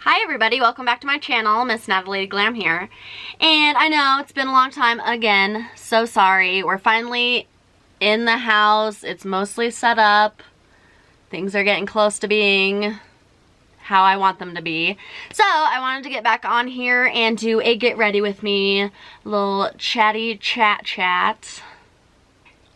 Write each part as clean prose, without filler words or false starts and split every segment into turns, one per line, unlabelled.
Hi everybody, welcome back to my channel. Miss NataLady Glam here. And I know it's been a long time again, so sorry. We're finally in the house. It's mostly set up. Things are getting close to being how I want them to be. So I wanted to get back on here and do a get ready with me little chatty chat.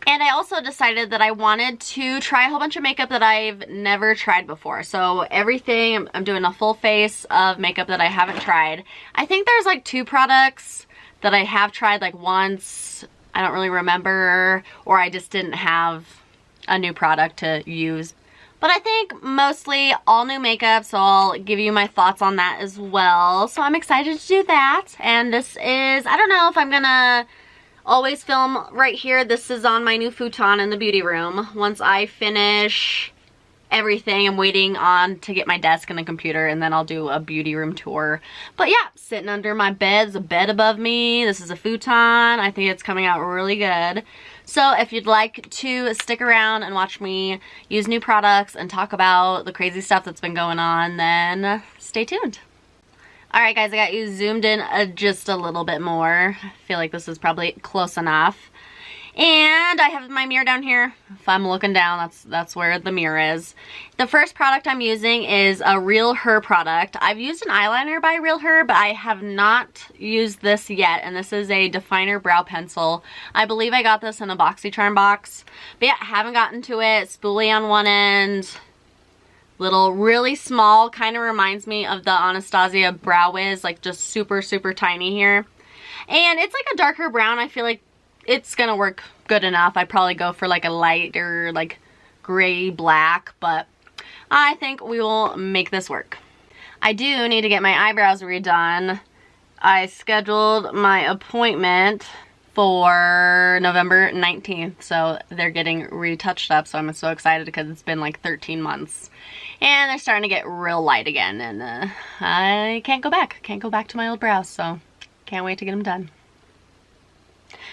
And I also decided that I wanted to try a whole bunch of makeup that I've never tried before. So everything, I'm doing a full face of makeup that I haven't tried. I think there's like 2 products that I have tried like once. I don't really remember, or I just didn't have a new product to use. But I think mostly all new makeup, so I'll give you my thoughts on that as well. So I'm excited to do that. And this is, I don't know if I'm gonna always film right here. This is on my new futon in the beauty room. Once I finish everything, I'm waiting on to get my desk and a computer, and then I'll do a beauty room tour. But yeah, sitting under my bed, there's a bed above me. This is a futon. I think it's coming out really good. So if you'd like to stick around and watch me use new products and talk about the crazy stuff that's been going on, then stay tuned. Alright guys, I got you zoomed in just a little bit more. I feel like this is probably close enough. And I have my mirror down here. If I'm looking down, that's where the mirror is. The first product I'm using is a Real Her product. I've used an eyeliner by Real Her, but I have not used this yet. And this is a definer brow pencil. I believe I got this in a BoxyCharm box. But yeah, I haven't gotten to it. Spoolie on one end. Little, really small, kind of reminds me of the Anastasia Brow Wiz, like just super, super tiny here. And it's like a darker brown. I feel like it's gonna work good enough. I'd probably go for like a lighter, like gray black, but I think we will make this work. I do need to get my eyebrows redone. I scheduled my appointment for November 19th, so they're getting retouched up, so I'm so excited because it's been like 13 months. And they're starting to get real light again, and I can't go back. Can't go back to my old brows, so can't wait to get them done.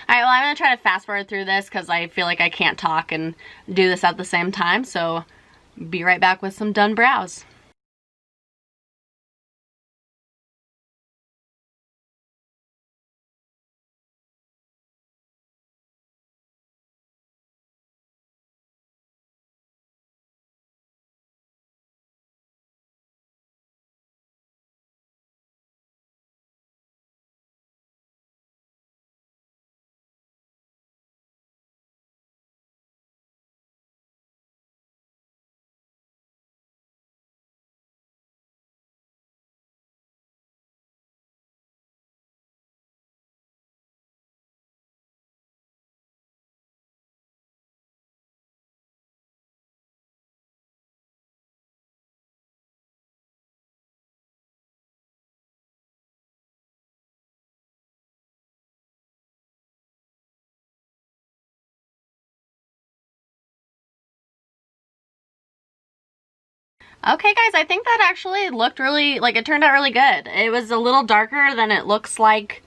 Alright, well, I'm going to try to fast forward through this because I feel like I can't talk and do this at the same time, so be right back with some done brows. Okay guys, I think that actually looked really, like it turned out really good. It was a little darker than it looks like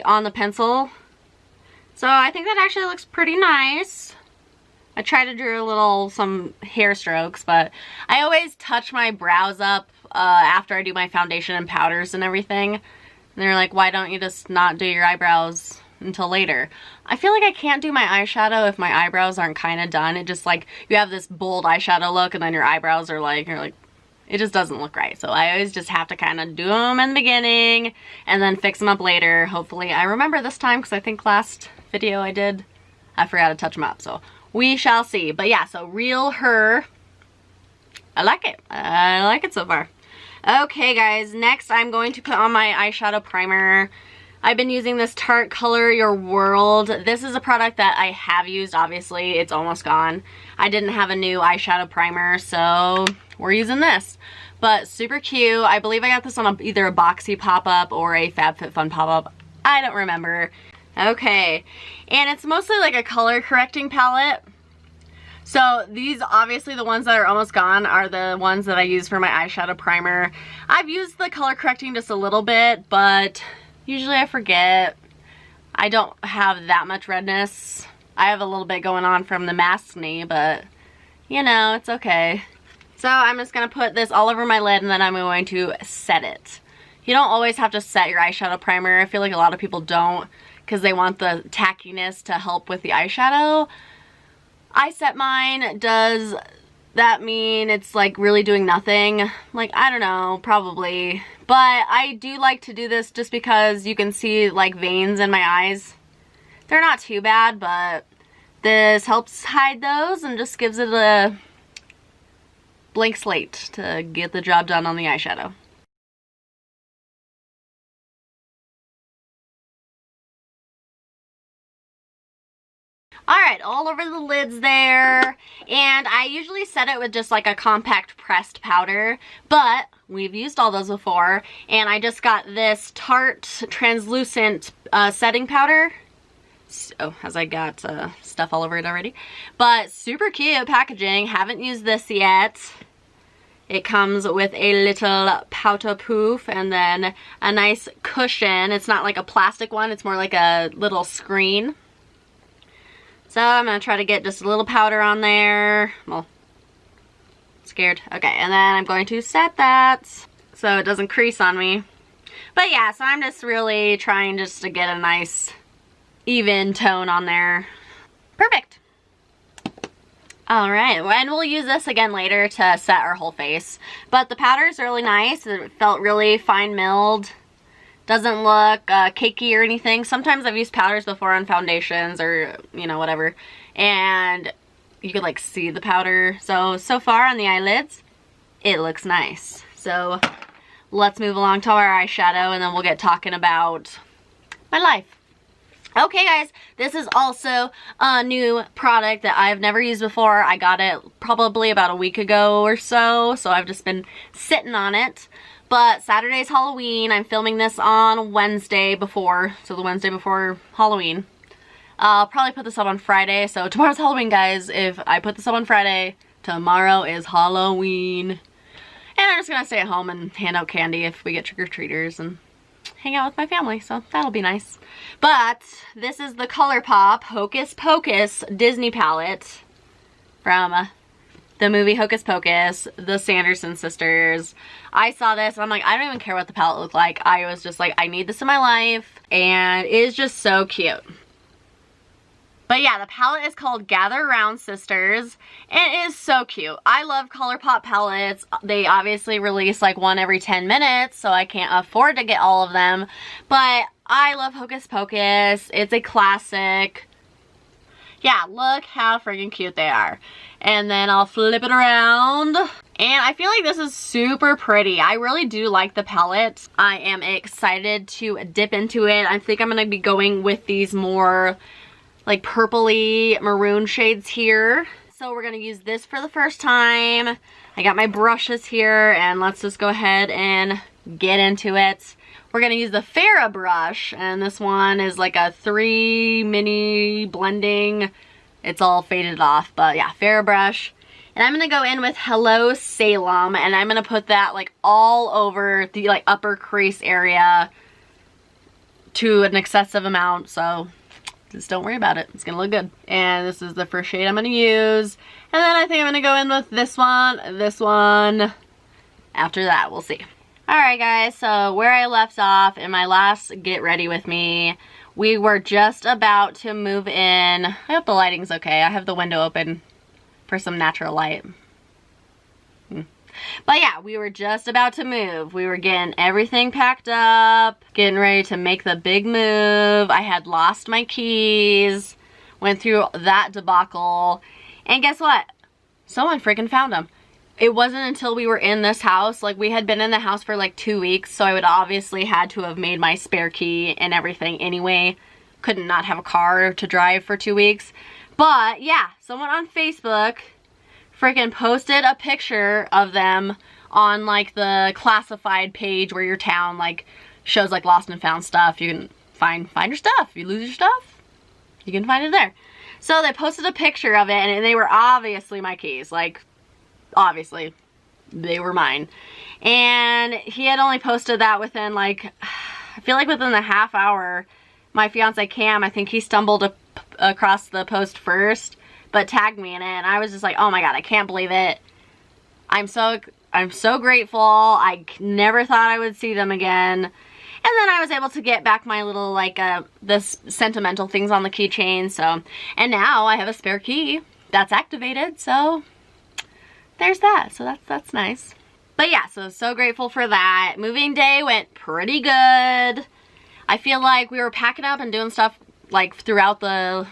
on the pencil. So I think that actually looks pretty nice. I tried to do some hair strokes, but I always touch my brows up after I do my foundation and powders and everything. And they're like, why don't you just not do your eyebrows until later? I feel like I can't do my eyeshadow if my eyebrows aren't kind of done. It just like, you have this bold eyeshadow look and then your eyebrows are like, it just doesn't look right. So I always just have to kind of do them in the beginning and then fix them up later. Hopefully I remember this time, because I think last video I forgot to touch them up. So we shall see. But yeah, so Real Her, I like it. I like it so far. Okay guys, next I'm going to put on my eyeshadow primer. I've been using this Tarte Color Your World. This is a product that I have used, obviously. It's almost gone. I didn't have a new eyeshadow primer, so we're using this. But super cute. I believe I got this on either a Boxy pop-up or a FabFitFun pop-up. I don't remember. Okay, and it's mostly like a color correcting palette. So these, obviously the ones that are almost gone are the ones that I use for my eyeshadow primer. I've used the color correcting just a little bit, but usually I forget. I don't have that much redness. I have a little bit going on from the maskne, but you know, it's okay. So I'm just going to put this all over my lid and then I'm going to set it. You don't always have to set your eyeshadow primer. I feel like a lot of people don't because they want the tackiness to help with the eyeshadow. I set mine. Does that mean it's like really doing nothing? Like, I don't know, probably. But I do like to do this just because you can see like veins in my eyes. They're not too bad, but this helps hide those and just gives it a blank slate to get the job done on the eyeshadow. Alright, all over the lids there, and I usually set it with just like a compact pressed powder, but we've used all those before, and I just got this Tarte translucent setting powder. So, as I got stuff all over it already, but super cute packaging. Haven't used this yet. It comes with a little powder poof and then a nice cushion. It's not like a plastic one, it's more like a little screen. So I'm going to try to get just a little powder on there. Well, scared. Okay, and then I'm going to set that so it doesn't crease on me. But yeah, so I'm just really trying just to get a nice even tone on there. Perfect. Alright, and we'll use this again later to set our whole face. But the powder is really nice. It felt really fine milled. Doesn't look cakey or anything. Sometimes I've used powders before on foundations or, you know, whatever. And you could like see the powder. So far on the eyelids, it looks nice. So let's move along to our eyeshadow and then we'll get talking about my life. Okay guys, this is also a new product that I've never used before. I got it probably about a week ago or so I've just been sitting on it. But Saturday's Halloween. I'm filming this on Wednesday before, so the Wednesday before Halloween. I'll probably put this up on Friday, so tomorrow's Halloween, guys. If I put this up on Friday, tomorrow is Halloween. And I'm just gonna stay at home and hand out candy if we get trick-or-treaters and hang out with my family, so that'll be nice. But this is the ColourPop Hocus Pocus Disney palette from the movie Hocus Pocus, the Sanderson sisters. I saw this and I'm like, I don't even care what the palette looked like. I was just like, I need this in my life, and it is just so cute. But yeah, the palette is called Gather Around Sisters, and it is so cute. I love ColourPop palettes. They obviously release like one every 10 minutes, so I can't afford to get all of them. But I love Hocus Pocus. It's a classic. Yeah, look how freaking cute they are. And then I'll flip it around. And I feel like this is super pretty. I really do like the palette. I am excited to dip into it. I think I'm going to be going with these more like purpley maroon shades here. So we're going to use this for the first time. I got my brushes here and let's just go ahead and get into it. We're going to use the Farrah brush, and this one is like a 3 mini blending. It's all faded off, but yeah, Farrah brush. And I'm going to go in with Hello Salem, and I'm going to put that like all over the like upper crease area to an excessive amount, so just don't worry about it. It's going to look good. And this is the first shade I'm going to use. And then I think I'm going to go in with this one. After that, we'll see. Alright guys, so where I left off in my last Get Ready With Me, we were just about to move in. I hope the lighting's okay. I have the window open for some natural light. But yeah, we were just about to move. We were getting everything packed up, getting ready to make the big move. I had lost my keys, went through that debacle, and guess what? Someone freaking found them. It wasn't until we were in this house, like we had been in the house for like 2 weeks, so I would obviously had to have made my spare key and everything anyway. Couldn't not have a car to drive for 2 weeks. But yeah, someone on Facebook freaking posted a picture of them on like the classified page where your town like shows like lost and found stuff. You can find your stuff. If you lose your stuff, you can find it there. So they posted a picture of it, and they were obviously my keys, like obviously they were mine. And he had only posted that within like, I feel like within the half hour. My fiance Cam, I think he stumbled across the post first, but tagged me in it, and I was just like, oh my god, I can't believe it. I'm so grateful. I never thought I would see them again. And then I was able to get back my little, like, this sentimental things on the keychain, so. And now I have a spare key that's activated, so there's that. So that's nice. But yeah, so grateful for that. Moving day went pretty good. I feel like we were packing up and doing stuff, like, throughout the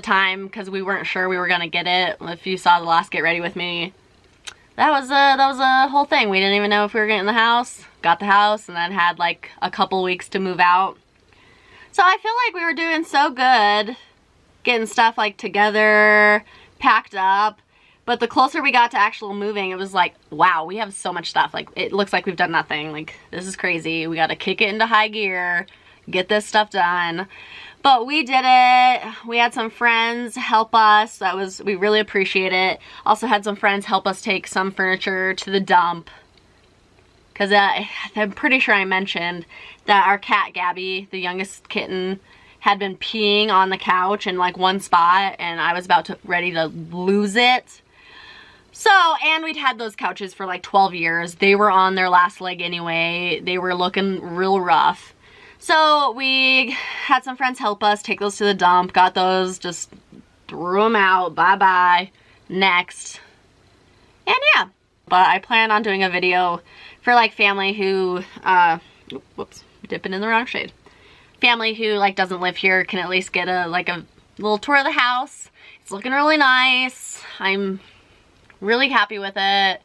time, because we weren't sure we were gonna get it. If you saw the last Get Ready With Me, that was a whole thing. We didn't even know if we were getting the house. Got the house and then had like a couple weeks to move out. So I feel like we were doing so good getting stuff like together, packed up. But the closer we got to actual moving, it was like, wow, we have so much stuff. Like, it looks like we've done nothing. Like, this is crazy. We got to kick it into high gear, get this stuff done. But we did it. We had some friends help us. We really appreciate it. Also had some friends help us take some furniture to the dump. Because I'm pretty sure I mentioned that our cat, Gabby, the youngest kitten, had been peeing on the couch in like one spot, and I was ready to lose it. So, and we'd had those couches for like 12 years. They were on their last leg anyway. They were looking real rough. So we had some friends help us take those to the dump, got those, just threw them out, bye-bye, next. And yeah, but I plan on doing a video for like family who, whoops, dipping in the wrong shade. Family who like doesn't live here can at least get a little tour of the house. It's looking really nice. I'm really happy with it.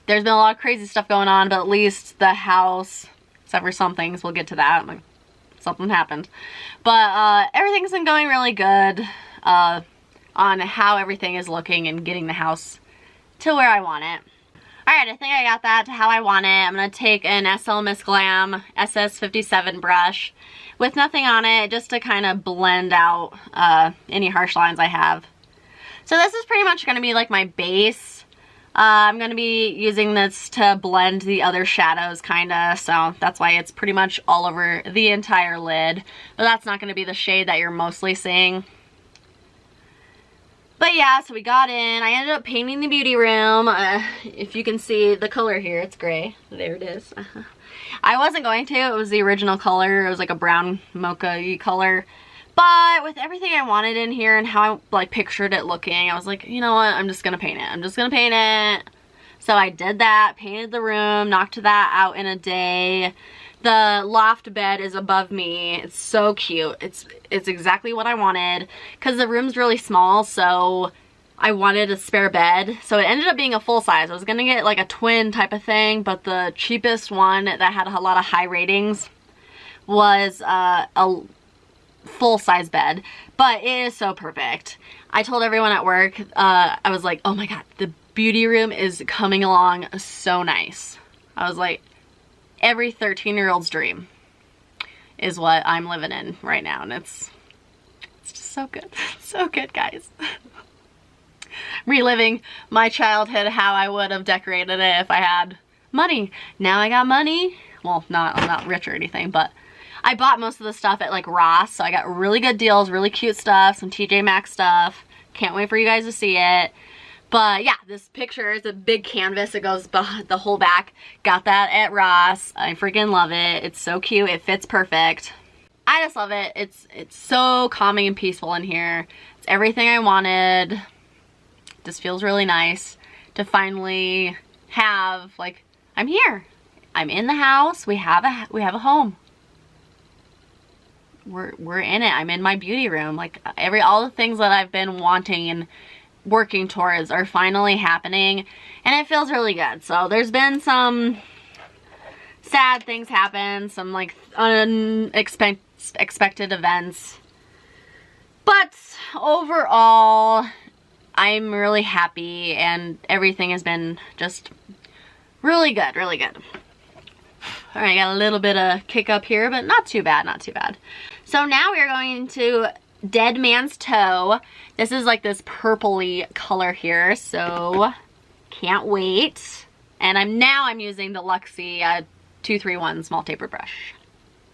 There's been a lot of crazy stuff going on, but at least the house, except for some things, we'll get to that. Like, something happened. But everything's been going really good on how everything is looking and getting the house to where I want it. Alright, I think I got that to how I want it. I'm going to take an SL Miss Glam SS57 brush with nothing on it, just to kind of blend out any harsh lines I have. So this is pretty much going to be like my base. I'm going to be using this to blend the other shadows, kind of, so that's why it's pretty much all over the entire lid. But that's not going to be the shade that you're mostly seeing. But yeah, so we got in. I ended up painting the beauty room. If you can see the color here, it's gray. There it is. I wasn't going to. It was the original color. It was like a brown mocha-y color. But with everything I wanted in here and how I like pictured it looking, I was like, you know what, I'm just gonna paint it. I'm just gonna paint it. So I did that, painted the room, knocked that out in a day. The loft bed is above me. It's so cute. It's exactly what I wanted, because the room's really small, so I wanted a spare bed. So it ended up being a full size. I was gonna get like a twin type of thing, but the cheapest one that had a lot of high ratings was a full-size bed, but it is so perfect. I told everyone at work, I was like, oh my god, the beauty room is coming along so nice. I was like, every 13-year-old's dream is what I'm living in right now, and it's just so good. So good, guys. Reliving my childhood, how I would have decorated it if I had money. Now I got money. Well, I'm not rich or anything, but I bought most of the stuff at like Ross, so I got really good deals, really cute stuff, some TJ Maxx stuff. Can't wait for you guys to see it. But yeah, this picture is a big canvas. It goes behind the whole back. Got that at Ross. I freaking love it. It's so cute. It fits perfect. I just love it. It's so calming and peaceful in here. It's everything I wanted. Just feels really nice to finally have, like, I'm here. I'm in the house. We have a home. We're in it. I'm in my beauty room. Like, all the things that I've been wanting and working towards are finally happening, and it feels really good. So there's been some sad things happen, some like unexpected events, but overall I'm really happy, and everything has been just really good, really good. All right, got a little bit of kick up here, but not too bad, not too bad. So now we are going to Dead Man's Toe. This is like this purpley color here, so can't wait. And I'm using the Luxie 231 small taper brush.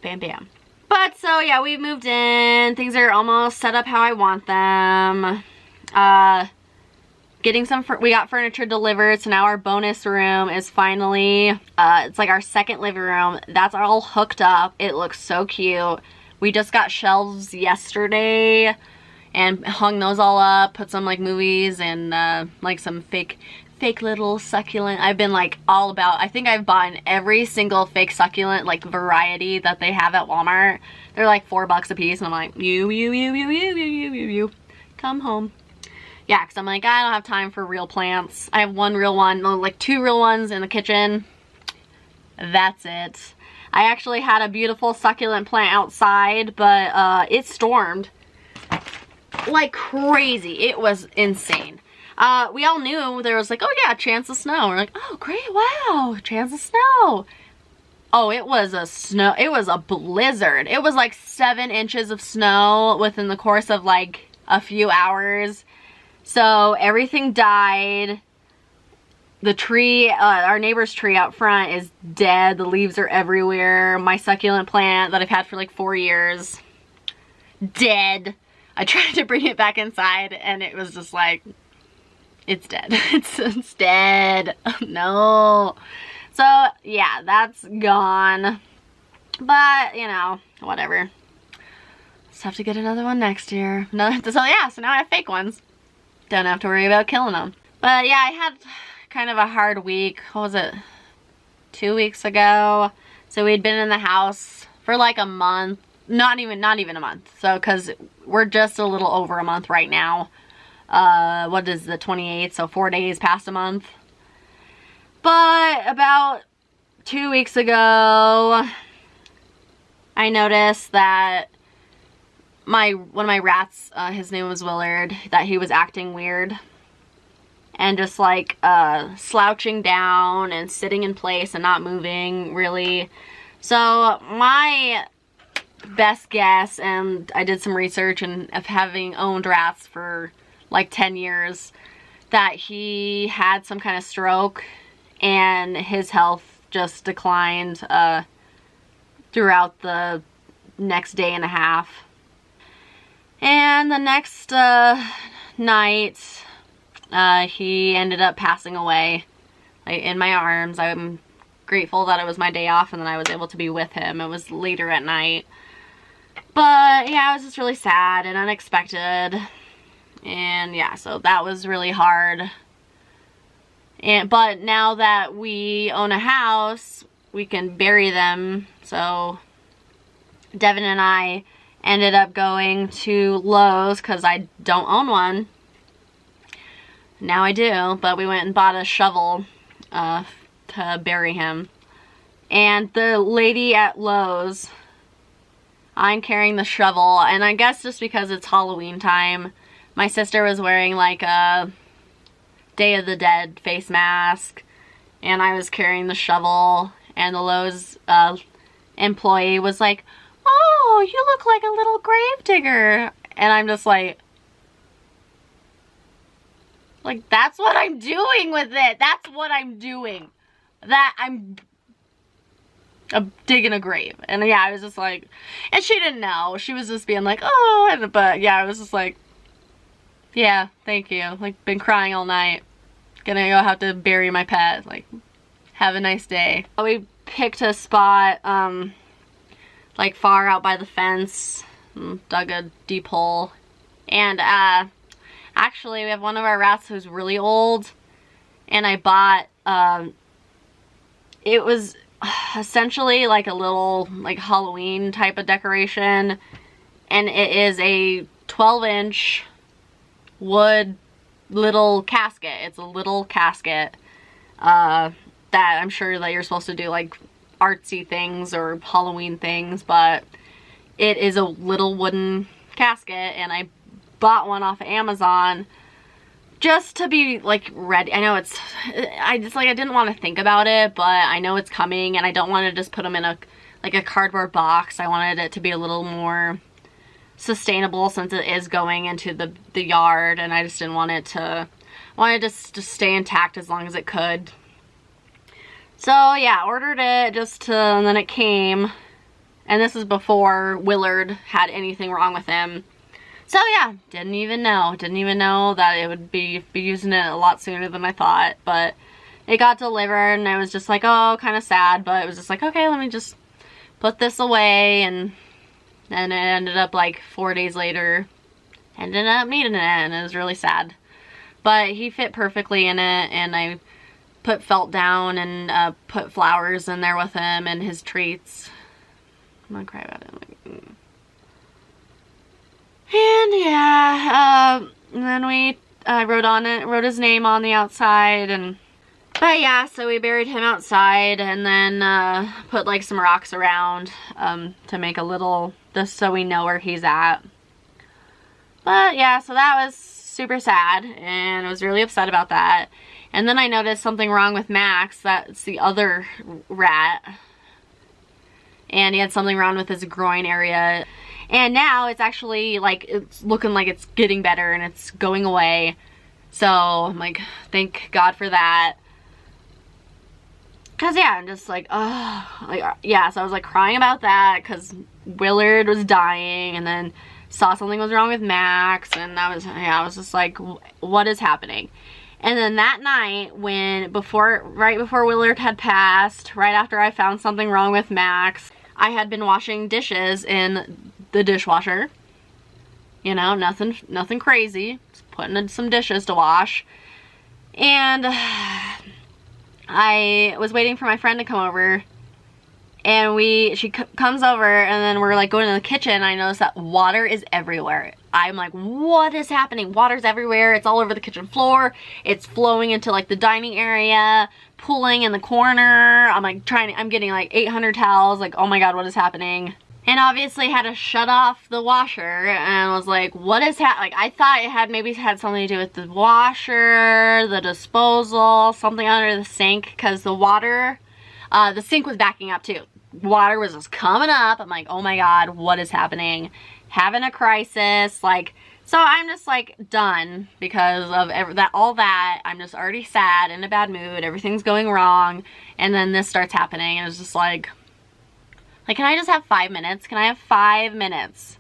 Bam bam. But so yeah, we've moved in. Things are almost set up how I want them. we got furniture delivered, so now our bonus room is finally, it's like our second living room. That's all hooked up. It looks so cute. We just got shelves yesterday and hung those all up, put some like movies and like some fake little succulent. I've been like all about, I think I've bought every single fake succulent like variety that they have at Walmart. They're like $4 a piece and I'm like, you, come home. Yeah, because I'm like, I don't have time for real plants. I have one real one, like 2 real ones in the kitchen. That's it. I actually had a beautiful succulent plant outside, but it stormed like crazy. It was insane. We all knew there was like, oh yeah, chance of snow. We're like, oh great, wow, chance of snow. Oh, it was a blizzard. It was like 7 inches of snow within the course of like a few hours. So everything died. The tree, our neighbor's tree out front is dead. The leaves are everywhere. My succulent plant that I've had for like 4 years, dead. I tried to bring it back inside and it was just like, it's dead. It's dead. No. So yeah, that's gone. But, you know, whatever. Just have to get another one next year. No, so yeah, so now I have fake ones. Don't have to worry about killing them. But yeah, I had kind of a hard week. What was it? 2 weeks ago. So we'd been in the house for like a month. Not even a month. So, cause we're just a little over a month right now. What is the 28th? So 4 days past a month. But about 2 weeks ago, I noticed that one of my rats, his name was Willard, that he was acting weird and just like slouching down and sitting in place and not moving really. So my best guess, and I did some research and of having owned rats for like 10 years, that he had some kind of stroke and his health just declined throughout the next day and a half. And the next night, he ended up passing away, like, in my arms. I'm grateful that it was my day off and that I was able to be with him. It was later at night. But yeah, it was just really sad and unexpected. And yeah, so that was really hard. But now that we own a house, we can bury them. So Devin and I ended up going to Lowe's because I don't own one. Now I do, but we went and bought a shovel to bury him. And the lady at Lowe's, I'm carrying the shovel, and I guess just because it's Halloween time, my sister was wearing like a Day of the Dead face mask, and I was carrying the shovel, and the Lowe's employee was like, oh, you look like a little grave digger. And I'm just like, that's what I'm doing with it. That's what I'm doing. I'm digging a grave. And yeah, I was just like, and she didn't know. She was just being like, oh, but yeah, I was just like, yeah, thank you. Like, been crying all night. Gonna go have to bury my pet. Like, have a nice day. We picked a spot, like far out by the fence, dug a deep hole, and actually we have one of our rats who's really old, and I bought, it was essentially like a little like Halloween type of decoration, and it is a 12-inch wood little casket. It's a little casket that I'm sure that you're supposed to do like artsy things or Halloween things, but it is a little wooden casket, and I bought one off of Amazon just to be like ready. I know I didn't want to think about it, but I know it's coming, and I don't want to just put them in a cardboard box. I wanted it to be a little more sustainable since it is going into the yard, and I just didn't want it to stay intact as long as it could. So yeah, ordered it and then it came, and this is before Willard had anything wrong with him. So yeah, didn't even know that it would be using it a lot sooner than I thought, but it got delivered and I was just like, oh, kind of sad, but it was just like, okay, let me just put this away, and then it ended up like 4 days later, ended up needing it, and it was really sad. But he fit perfectly in it, and I put felt down and put flowers in there with him and his treats. I'm gonna cry about it. And yeah, and then we wrote his name on the outside, and but yeah, so we buried him outside, and then put like some rocks around to make a little, just so we know where he's at. But yeah, so that was super sad, and I was really upset about that. And then I noticed something wrong with Max, that's the other rat, and he had something wrong with his groin area. And now it's actually like, it's looking like it's getting better and it's going away. So I'm like, thank God for that. Cause yeah, I'm just like, oh, like, yeah. So I was like crying about that because Willard was dying, and then saw something was wrong with Max, and I was just like, what is happening? And then that night, right before Willard had passed, right after I found something wrong with Max, I had been washing dishes in the dishwasher. You know, nothing crazy. Just putting in some dishes to wash. And I was waiting for my friend to come over. And she comes over, and then we're like going to the kitchen. I noticed that water is everywhere. I'm like, what is happening? Water's everywhere. It's all over the kitchen floor. It's flowing into like the dining area, pooling in the corner. I'm like I'm getting like 800 towels. Like, oh my God, what is happening? And obviously had to shut off the washer, and was like, what is happening? Like, I thought it maybe had something to do with the washer, the disposal, something under the sink, because the sink was backing up too. Water was just coming up. I'm like, oh my God, what is happening? Having a crisis. Like, so I'm just like done because of all that. I'm just already sad, in a bad mood. Everything's going wrong. And then this starts happening, and it's just like, can I just have 5 minutes? Can I have 5 minutes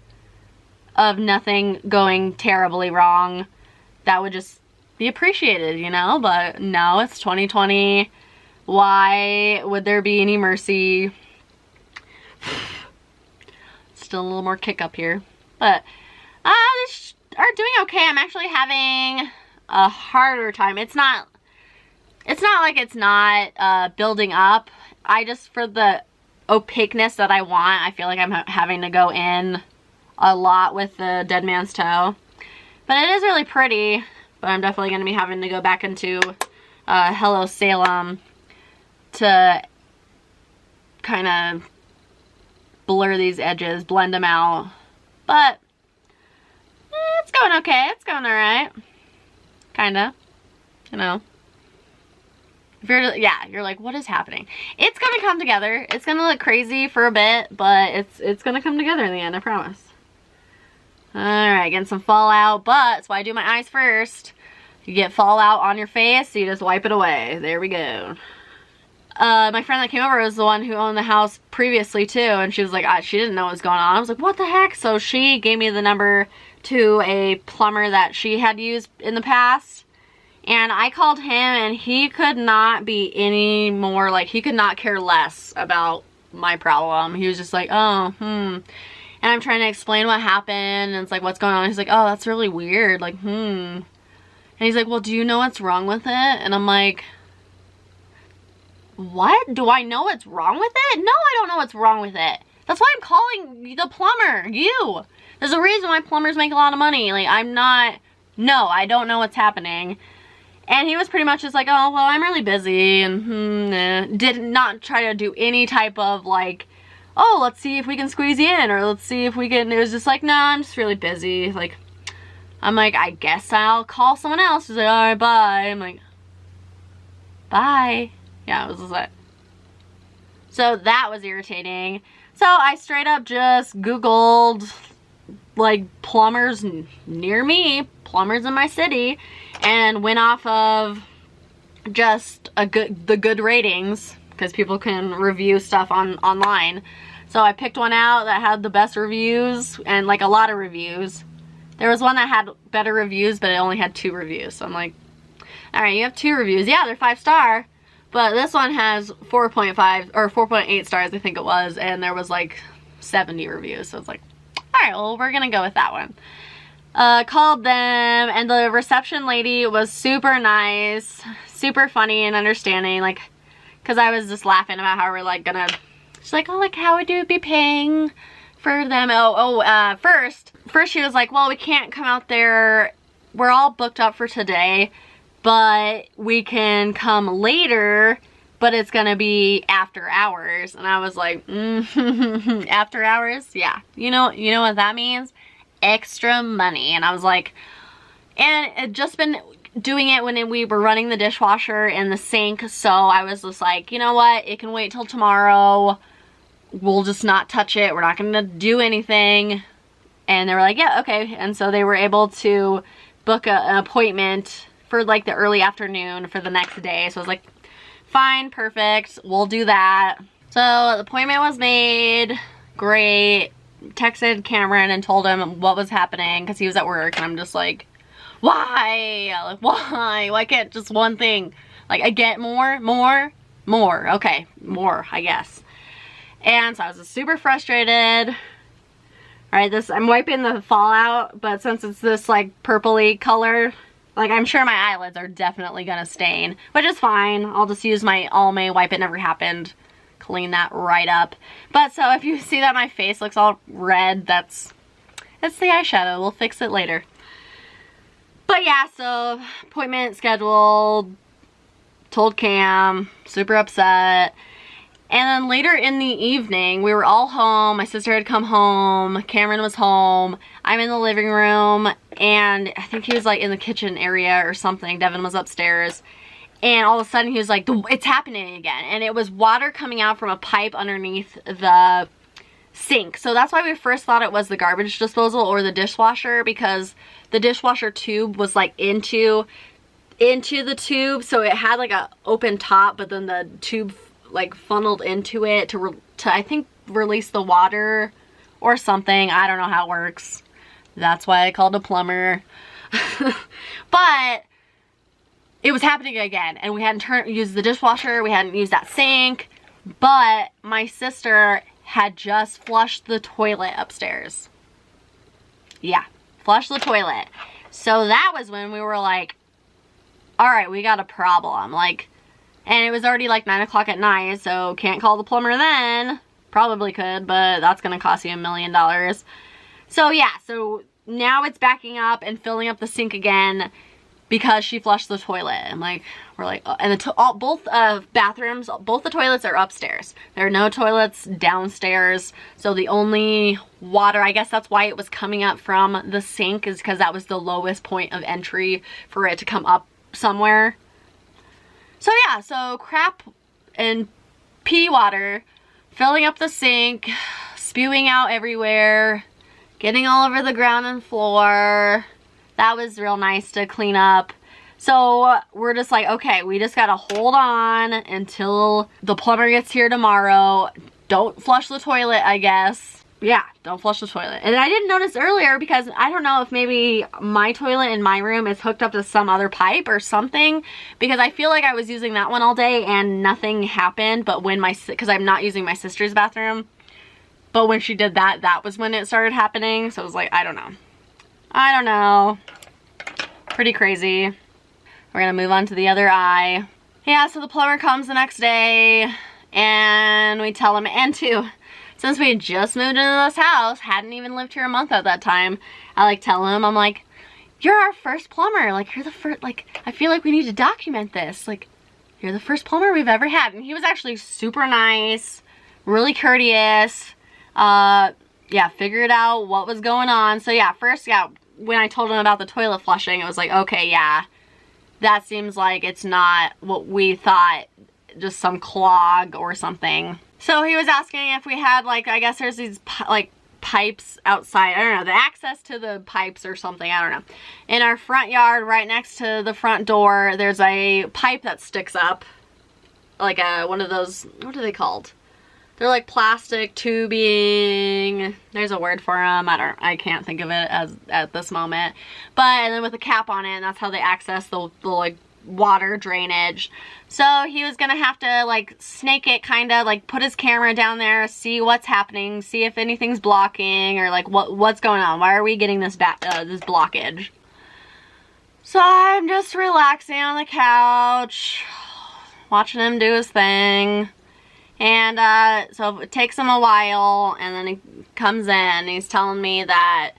of nothing going terribly wrong? That would just be appreciated, you know? But no, it's 2020. Why would there be any mercy? Still a little more kick up here. But they are doing okay. I'm actually having a harder time. It's not like it's not building up. I just, for the opaqueness that I want, I feel like I'm having to go in a lot with the dead man's toe. But it is really pretty. But I'm definitely going to be having to go back into Hello Salem to kind of blur these edges, blend them out. But it's going okay. It's going alright. Kinda. You know. If you're like, what is happening? It's gonna come together. It's gonna look crazy for a bit, but it's gonna come together in the end, I promise. Alright, getting some fallout, but that's why I do my eyes first. You get fallout on your face, so you just wipe it away. There we go. My friend that came over was the one who owned the house previously too, and she was like, she didn't know what was going on. I was like, what the heck? So she gave me the number to a plumber that she had used in the past, and I called him, and he could not be any more, like, he could not care less about my problem. He was just like, oh, and I'm trying to explain what happened, and it's like, what's going on? He's like, oh, that's really weird, like, and he's like, well, do you know what's wrong with it? And I'm like, what? Do I know what's wrong with it? No, I don't know what's wrong with it. That's why I'm calling the plumber, you. There's a reason why plumbers make a lot of money. Like, no, I don't know what's happening. And he was pretty much just like, oh, well, I'm really busy, and did not try to do any type of like, oh, let's see if we can squeeze you in, or let's see if we can. It was just like, no, I'm just really busy. Like, I'm like, I guess I'll call someone else. He's like, all right, bye. I'm like, bye. Yeah, it was just like, so that was irritating. So I straight up just Googled like plumbers near me, plumbers in my city, and went off of just the good ratings, because people can review stuff online. So I picked one out that had the best reviews, and like a lot of reviews. There was one that had better reviews, but it only had 2 reviews. So I'm like, all right, you have 2 reviews. Yeah, they're 5-star. But this one has 4.5 or 4.8 stars, I think it was. And there was like 70 reviews. So it's like, all right, well, we're going to go with that one. Called them, and the reception lady was super nice, super funny and understanding, like, because I was just laughing about how we're, like, gonna, she's like, oh, like, how would you be paying for them? First she was like, well, we can't come out there, we're all booked up for today, but we can come later, but it's gonna be after hours. And I was like, after hours? Yeah, you know what that means? Extra money. And I was like, and it just been doing it when we were running the dishwasher and the sink, so I was just like, you know what, it can wait till tomorrow, we'll just not touch it, we're not gonna do anything. And they were like, yeah, okay. And so they were able to book an appointment for like the early afternoon for the next day. So I was like, fine, perfect, we'll do that. So the appointment was made, great. Texted Cameron and told him what was happening because he was at work, and I'm just like, why? Like, why can't just one thing? Like, I get more, okay, more, I guess. And so I was just super frustrated. All right, I'm wiping the fallout, but since it's this like purpley color, like, I'm sure my eyelids are definitely gonna stain, which is fine. I'll just use my Almay Wipe It Never Happened, clean that right up. But so if you see that my face looks all red, it's the eyeshadow. We'll fix it later. But yeah, so appointment scheduled, told Cam, super upset. And then later in the evening, we were all home. My sister had come home, Cameron was home, I'm in the living room, and I think he was like in the kitchen area or something. Devin was upstairs. And all of a sudden he was like, it's happening again. And it was water coming out from a pipe underneath the sink. So that's why we first thought it was the garbage disposal or the dishwasher, because the dishwasher tube was like into the tube. So it had like a open top, but then the tube like funneled into it to I think release the water or something. I don't know how it works. That's why I called a plumber. But it was happening again, and we hadn't used the dishwasher, we hadn't used that sink, but my sister had just flushed the toilet upstairs. Yeah, flushed the toilet. So that was when we were like, all right, we got a problem. Like, and it was already like 9 o'clock at night, so can't call the plumber then. Probably could, but that's gonna cost you $1 million. So yeah, so now it's backing up and filling up the sink again, because she flushed the toilet. I'm like, we're like, and both bathrooms, both the toilets are upstairs. There are no toilets downstairs. So the only water, I guess that's why it was coming up from the sink, is because that was the lowest point of entry for it to come up somewhere. So yeah, so crap and pee water filling up the sink, spewing out everywhere, getting all over the ground and floor. That was real nice to clean up. So we're just like, okay, we just gotta hold on until the plumber gets here tomorrow. Don't flush the toilet, I guess. Yeah, don't flush the toilet. And I didn't notice earlier because I don't know if maybe my toilet in my room is hooked up to some other pipe or something, because I feel like I was using that one all day and nothing happened. But when because I'm not using my sister's bathroom, but when she did that, that was when it started happening. So I was like, I don't know. Pretty crazy. We're gonna move on to the other eye. Yeah, so the plumber comes the next day and we tell him, and too, since we had just moved into this house, hadn't even lived here a month at that time, I like tell him, I'm like, you're our first plumber. Like, you're the first, like, I feel like we need to document this. Like, you're the first plumber we've ever had. And he was actually super nice, really courteous. Yeah, figured out what was going on. So yeah, first, yeah, when I told him about the toilet flushing, it was like, okay, yeah, that seems like it's not what we thought, just some clog or something. So he was asking if we had, like, I guess there's these like pipes outside, I don't know, the access to the pipes or something, I don't know. In our front yard, right next to the front door, there's a pipe that sticks up, like one of those, what are they called? They're like plastic tubing. There's a word for them. I can't think of it as at this moment. But and then with a cap on it, and that's how they access the like water drainage. So he was gonna have to like snake it, kind of like put his camera down there, see what's happening, see if anything's blocking or like what's going on. Why are we getting this this blockage? So I'm just relaxing on the couch, watching him do his thing. And so it takes him a while, and then he comes in and he's telling me that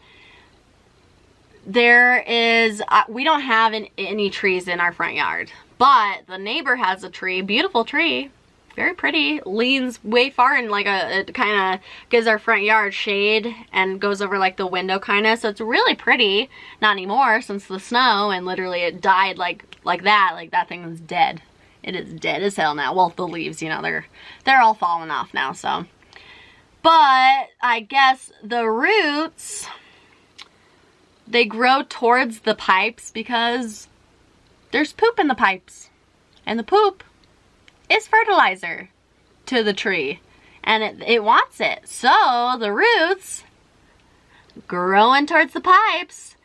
there is, we don't have any trees in our front yard, but the neighbor has a tree, beautiful tree, very pretty, leans way far and like it kind of gives our front yard shade and goes over like the window kind of, so it's really pretty. Not anymore since the snow, and literally it died like that, like that thing is dead. It is dead as hell now. Well, the leaves, you know, they're all falling off now, so. But I guess the roots, they grow towards the pipes because there's poop in the pipes. And the poop is fertilizer to the tree. And it wants it. So the roots growing towards the pipes,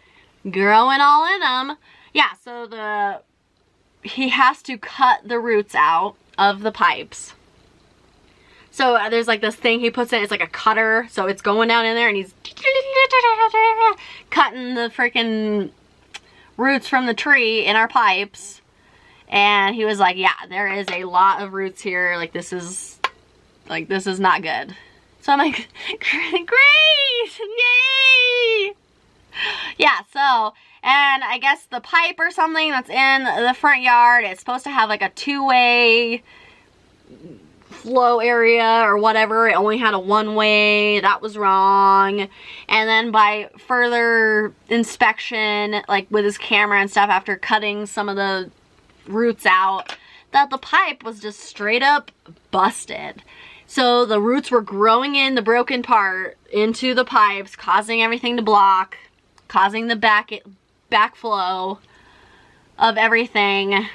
growing all in them. Yeah, so he has to cut the roots out of the pipes. So there's like this thing he puts in, it's like a cutter, so it's going down in there and he's cutting the freaking roots from the tree in our pipes. And he was like, yeah, there is a lot of roots here, like this is not good. So I'm like, great, yay! Yeah, so, and I guess the pipe or something that's in the front yard, it's supposed to have like a two-way flow area or whatever. It only had a one-way. That was wrong. And then by further inspection, like with his camera and stuff, after cutting some of the roots out, that the pipe was just straight up busted. So the roots were growing in the broken part into the pipes, causing everything to block, causing the backflow of everything.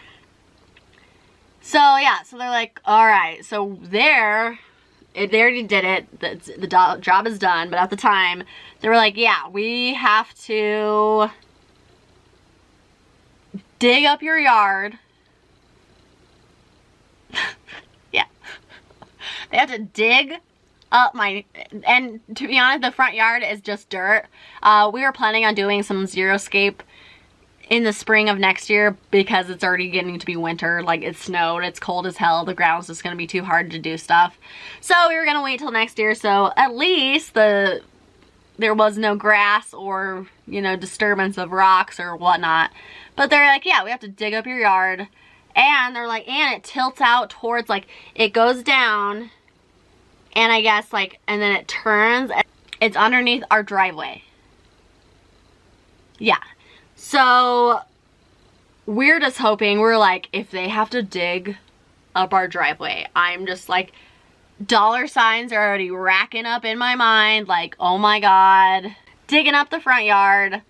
So yeah, so they're like, all right, so they already did it, the job is done, but at the time, they were like, yeah, we have to dig up your yard. Yeah. They have to dig up and to be honest, the front yard is just dirt. We were planning on doing some xeriscape in the spring of next year because it's already getting to be winter. Like, it snowed, it's cold as hell, the ground's just gonna be too hard to do stuff. So we were gonna wait till next year, so at least there was no grass or, you know, disturbance of rocks or whatnot. But they're like, yeah, we have to dig up your yard. And they're like, and it tilts out towards, like, it goes down, and I guess, like, and then it turns, it's underneath our driveway. Yeah. So we're just hoping, we're like, if they have to dig up our driveway, I'm just like, dollar signs are already racking up in my mind, like, oh my god, digging up the front yard,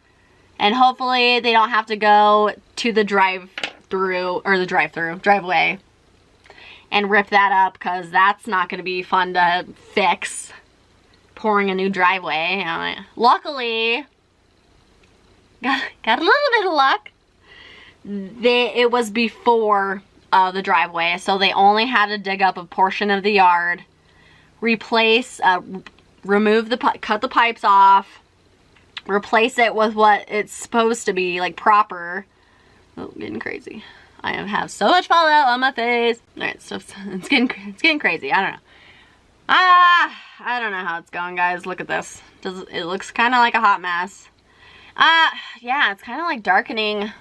and hopefully they don't have to go to the driveway and rip that up, because that's not going to be fun to fix, pouring a new driveway. Luckily, got a little bit of luck. It was before the driveway, so they only had to dig up a portion of the yard, replace, remove cut the pipes off, replace it with what it's supposed to be, like proper. Oh, getting crazy. I have so much fallout on my face. Alright, so it's getting crazy. I don't know. I don't know how it's going, guys. Look at this. It looks kind of like a hot mess. Yeah, it's kind of like darkening.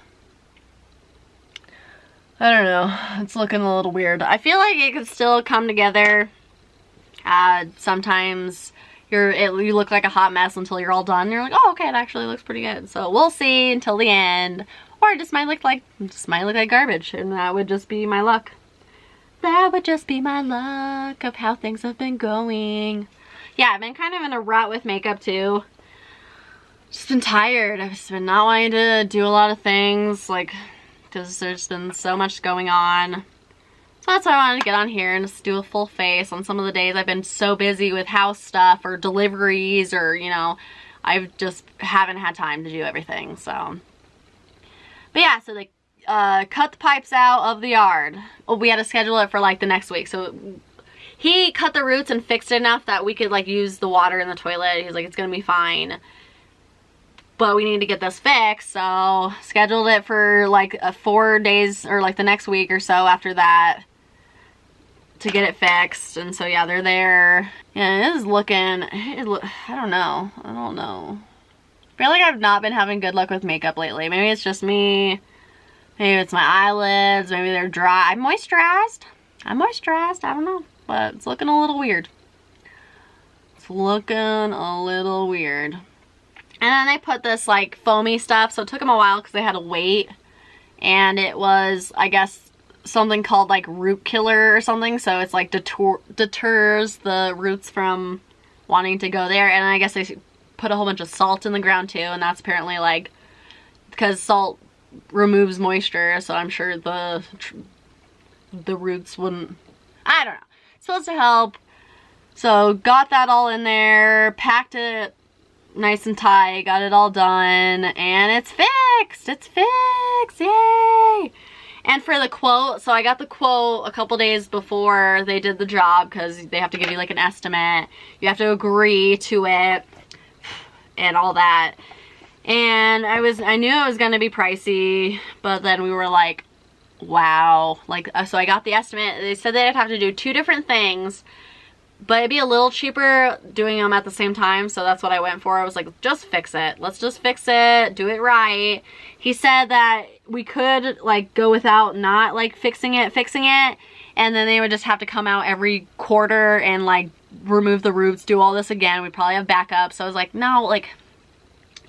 I don't know. It's looking a little weird. I feel like it could still come together. Sometimes you look like a hot mess until you're all done. And you're like, oh, okay, it actually looks pretty good. So we'll see until the end. Or it just might look like garbage, and that would just be my luck. That would just be my luck of how things have been going. Yeah, I've been kind of in a rut with makeup too. Just been tired. I've just been not wanting to do a lot of things, like, because there's been so much going on. So that's why I wanted to get on here and just do a full face on some of the days I've been so busy with house stuff or deliveries, or, you know, I just haven't had time to do everything, so. But yeah, so they cut the pipes out of the yard. Well, we had to schedule it for like the next week, so he cut the roots and fixed it enough that we could like use the water in the toilet. He's like, it's gonna be fine. But we need to get this fixed, so scheduled it for like 4 days or like the next week or so after that to get it fixed. And so yeah, they're there. Yeah, it is looking, I don't know. I feel like I've not been having good luck with makeup lately. Maybe it's just me. Maybe it's my eyelids. Maybe they're dry. I'm moisturized. I don't know. But it's looking a little weird. It's looking a little weird. And then they put this like foamy stuff. So it took them a while because they had to wait. And it was, I guess, something called like root killer or something. So it's like deters the roots from wanting to go there. And I guess they put a whole bunch of salt in the ground too. And that's apparently like, because salt removes moisture. So I'm sure the roots wouldn't, I don't know. It's supposed to help. So got that all in there, packed it nice and tight, got it all done, and it's fixed. It's fixed. Yay! And for the quote, so I got the quote a couple days before they did the job because they have to give you like an estimate. You have to agree to it and all that. And I knew it was gonna be pricey, but then we were like, wow. Like, so I got the estimate. They said they'd have to do 2 different things, but it'd be a little cheaper doing them at the same time, so that's what I went for. I was like, just fix it. Let's just fix it, do it right. He said that we could like go without not like fixing it, and then they would just have to come out every quarter and like remove the roots, do all this again. We'd probably have backup. So I was like, no, like,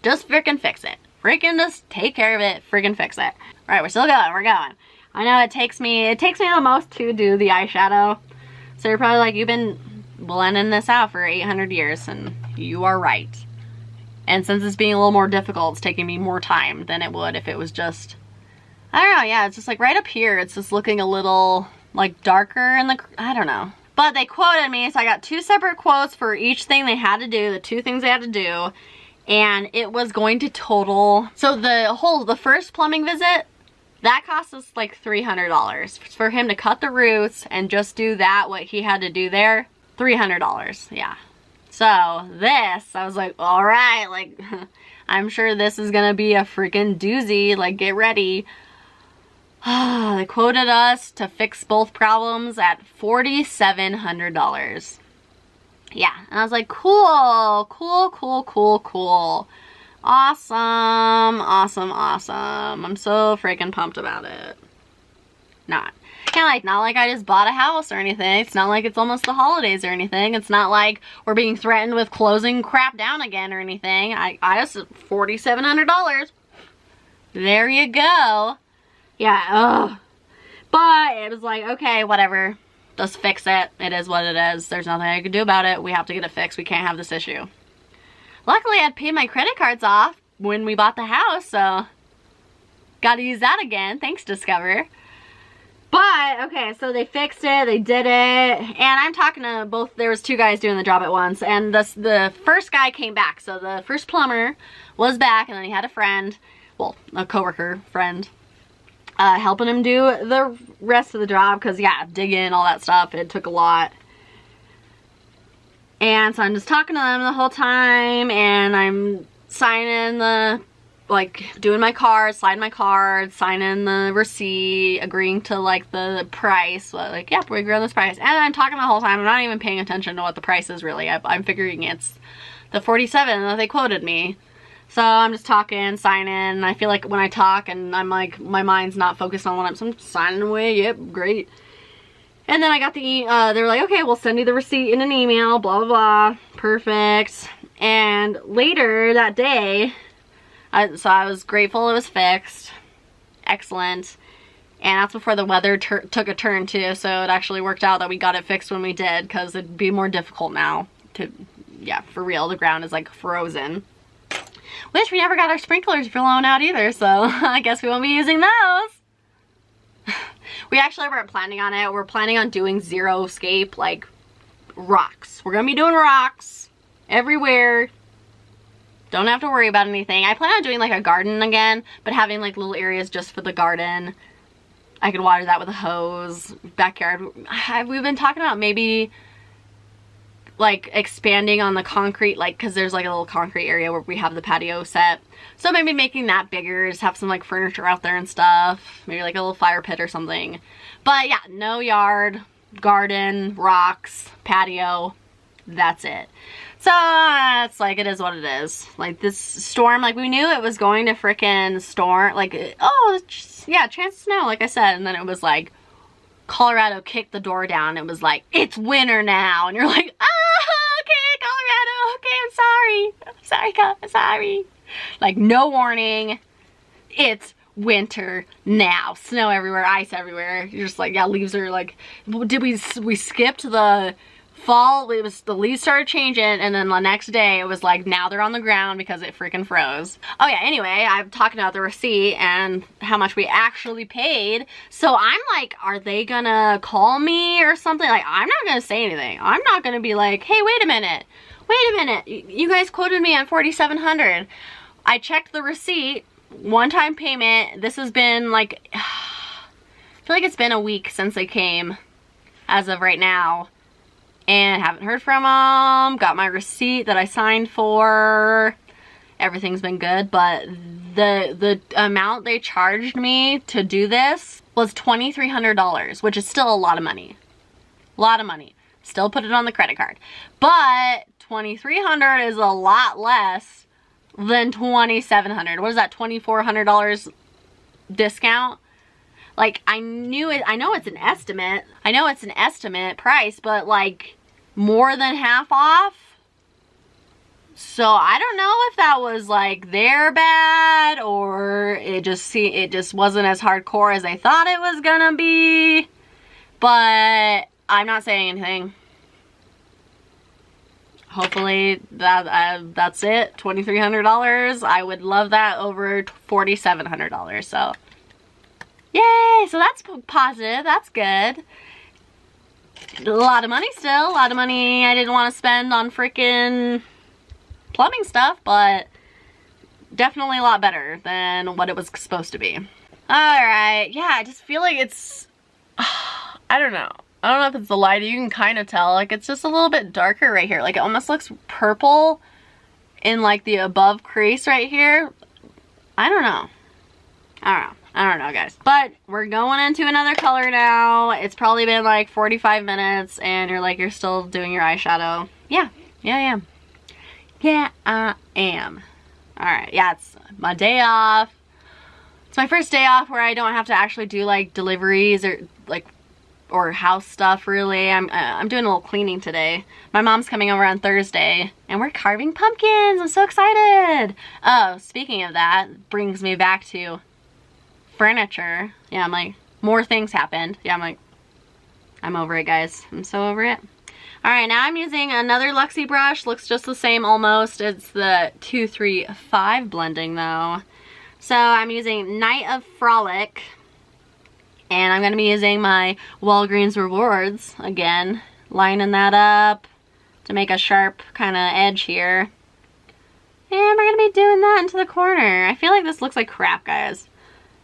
just freaking fix it. Freaking just take care of it, freaking fix it. All right, we're still going, we're going. I know it takes me the most to do the eyeshadow. So you're probably like, you've been blending this out for 800 years, and you are right. And since it's being a little more difficult, it's taking me more time than it would if it was just, I don't know, yeah, it's just like right up here, it's just looking a little like darker in the, I don't know. But they quoted me, so I got 2 separate quotes for each thing they had to do, the 2 things they had to do, and it was going to total, so the first plumbing visit, that cost us like $300 for him to cut the roots and just do that, what he had to do there. $300, yeah. So this, I was like, all right, like, I'm sure this is gonna be a freaking doozy, like, get ready. They quoted us to fix both problems at $4,700. Yeah, and I was like, cool. Awesome. I'm so freaking pumped about it. Not like I just bought a house or anything. It's not like it's almost the holidays or anything. It's not like we're being threatened with closing crap down again or anything. I just $4,700. There you go. Yeah, ugh. But it was like, okay, whatever. Just fix it. It is what it is. There's nothing I can do about it. We have to get it fixed. We can't have this issue. Luckily, I'd paid my credit cards off when we bought the house, so gotta use that again. Thanks, Discover. But, okay, so they fixed it, they did it, and I'm talking to both, there was 2 guys doing the job at once, and the first guy came back, so the first plumber was back, and then he had a friend, well, a coworker friend, helping him do the rest of the job, because, yeah, digging, all that stuff, it took a lot. And so I'm just talking to them the whole time, and I'm signing the, like, doing my card, sliding my card, signing the receipt, agreeing to, like, the price. Like, yep, we agree on this price. And I'm talking the whole time. I'm not even paying attention to what the price is, really. I'm figuring it's the $47 that they quoted me. So I'm just talking, signing, and I feel like when I talk and I'm, like, my mind's not focused on what I'm signing away. Yep, great. And then I got the, they were like, okay, we'll send you the receipt in an email, blah, blah, blah. Perfect. And later that day, so I was grateful it was fixed. Excellent. And that's before the weather took a turn too, so it actually worked out that we got it fixed when we did, because it'd be more difficult now to, yeah, for real, the ground is like frozen. Which we never got our sprinklers blown out either, so I guess we won't be using those. We actually weren't planning on it. We're planning on doing xeriscape, like rocks. We're gonna be doing rocks everywhere. Don't have to worry about anything. I plan on doing like a garden again, but having like little areas just for the garden. I could water that with a hose. Backyard. We've been talking about maybe like expanding on the concrete, like because there's like a little concrete area where we have the patio set. So maybe making that bigger, just have some like furniture out there and stuff. Maybe like a little fire pit or something. But yeah, no yard, garden, rocks, patio. That's it. So it's like, it is what it is. Like this storm, like we knew it was going to frickin' storm. Like, oh yeah, chance of snow, like I said. And then it was like, Colorado kicked the door down. It was like, it's winter now. And you're like, ah, okay, Colorado. Okay, I'm sorry. Like no warning. It's winter now. Snow everywhere, ice everywhere. You're just like, yeah, leaves are like, did we skipped the fall? It was, the leaves started changing, and then the next day it was like, now they're on the ground because it freaking froze. Oh yeah, anyway, I'm talking about the receipt and how much we actually paid. So I'm like, are they gonna call me or something? Like, I'm not gonna say anything. I'm not gonna be like, hey, wait a minute, you guys quoted me at $4,700. I checked the receipt, one-time payment. This has been like, I feel like it's been a week since they came as of right now. And haven't heard from them. Got my receipt that I signed for. Everything's been good, but the amount they charged me to do this was $2,300, which is still a lot of money. A lot of money. Still put it on the credit card. But $2,300 is a lot less than $2,700. What is that, $2,400 discount? Like, I know it's an estimate. I know it's an estimate price, but like more than half off. So I don't know if that was like their bad or it just wasn't as hardcore as I thought it was gonna be. But I'm not saying anything. Hopefully that's it. $2,300. I would love that over $4,700. So yay! So that's positive. That's good. A lot of money still. A lot of money I didn't want to spend on freaking plumbing stuff, but definitely a lot better than what it was supposed to be. Alright, yeah, I just feel like it's, I don't know. I don't know if it's the light. You can kind of tell. Like, it's just a little bit darker right here. Like, it almost looks purple in like the above crease right here. I don't know. I don't know, guys. But we're going into another color now. It's probably been like 45 minutes and you're still doing your eyeshadow. Yeah, I am. Yeah, I am. Alright, yeah, it's my day off. It's my first day off where I don't have to actually do like deliveries or house stuff really. I'm doing a little cleaning today. My mom's coming over on Thursday and we're carving pumpkins. I'm so excited. Oh, speaking of that, brings me back to furniture. Yeah, I'm like, more things happened. Yeah, I'm like, I'm over it, guys. I'm so over it. Alright, now I'm using another Luxie brush. Looks just the same almost. It's the 235 blending though. So I'm using Night of Frolic. And I'm going to be using my Walgreens Rewards again. Lining that up to make a sharp kind of edge here. And we're going to be doing that into the corner. I feel like this looks like crap, guys.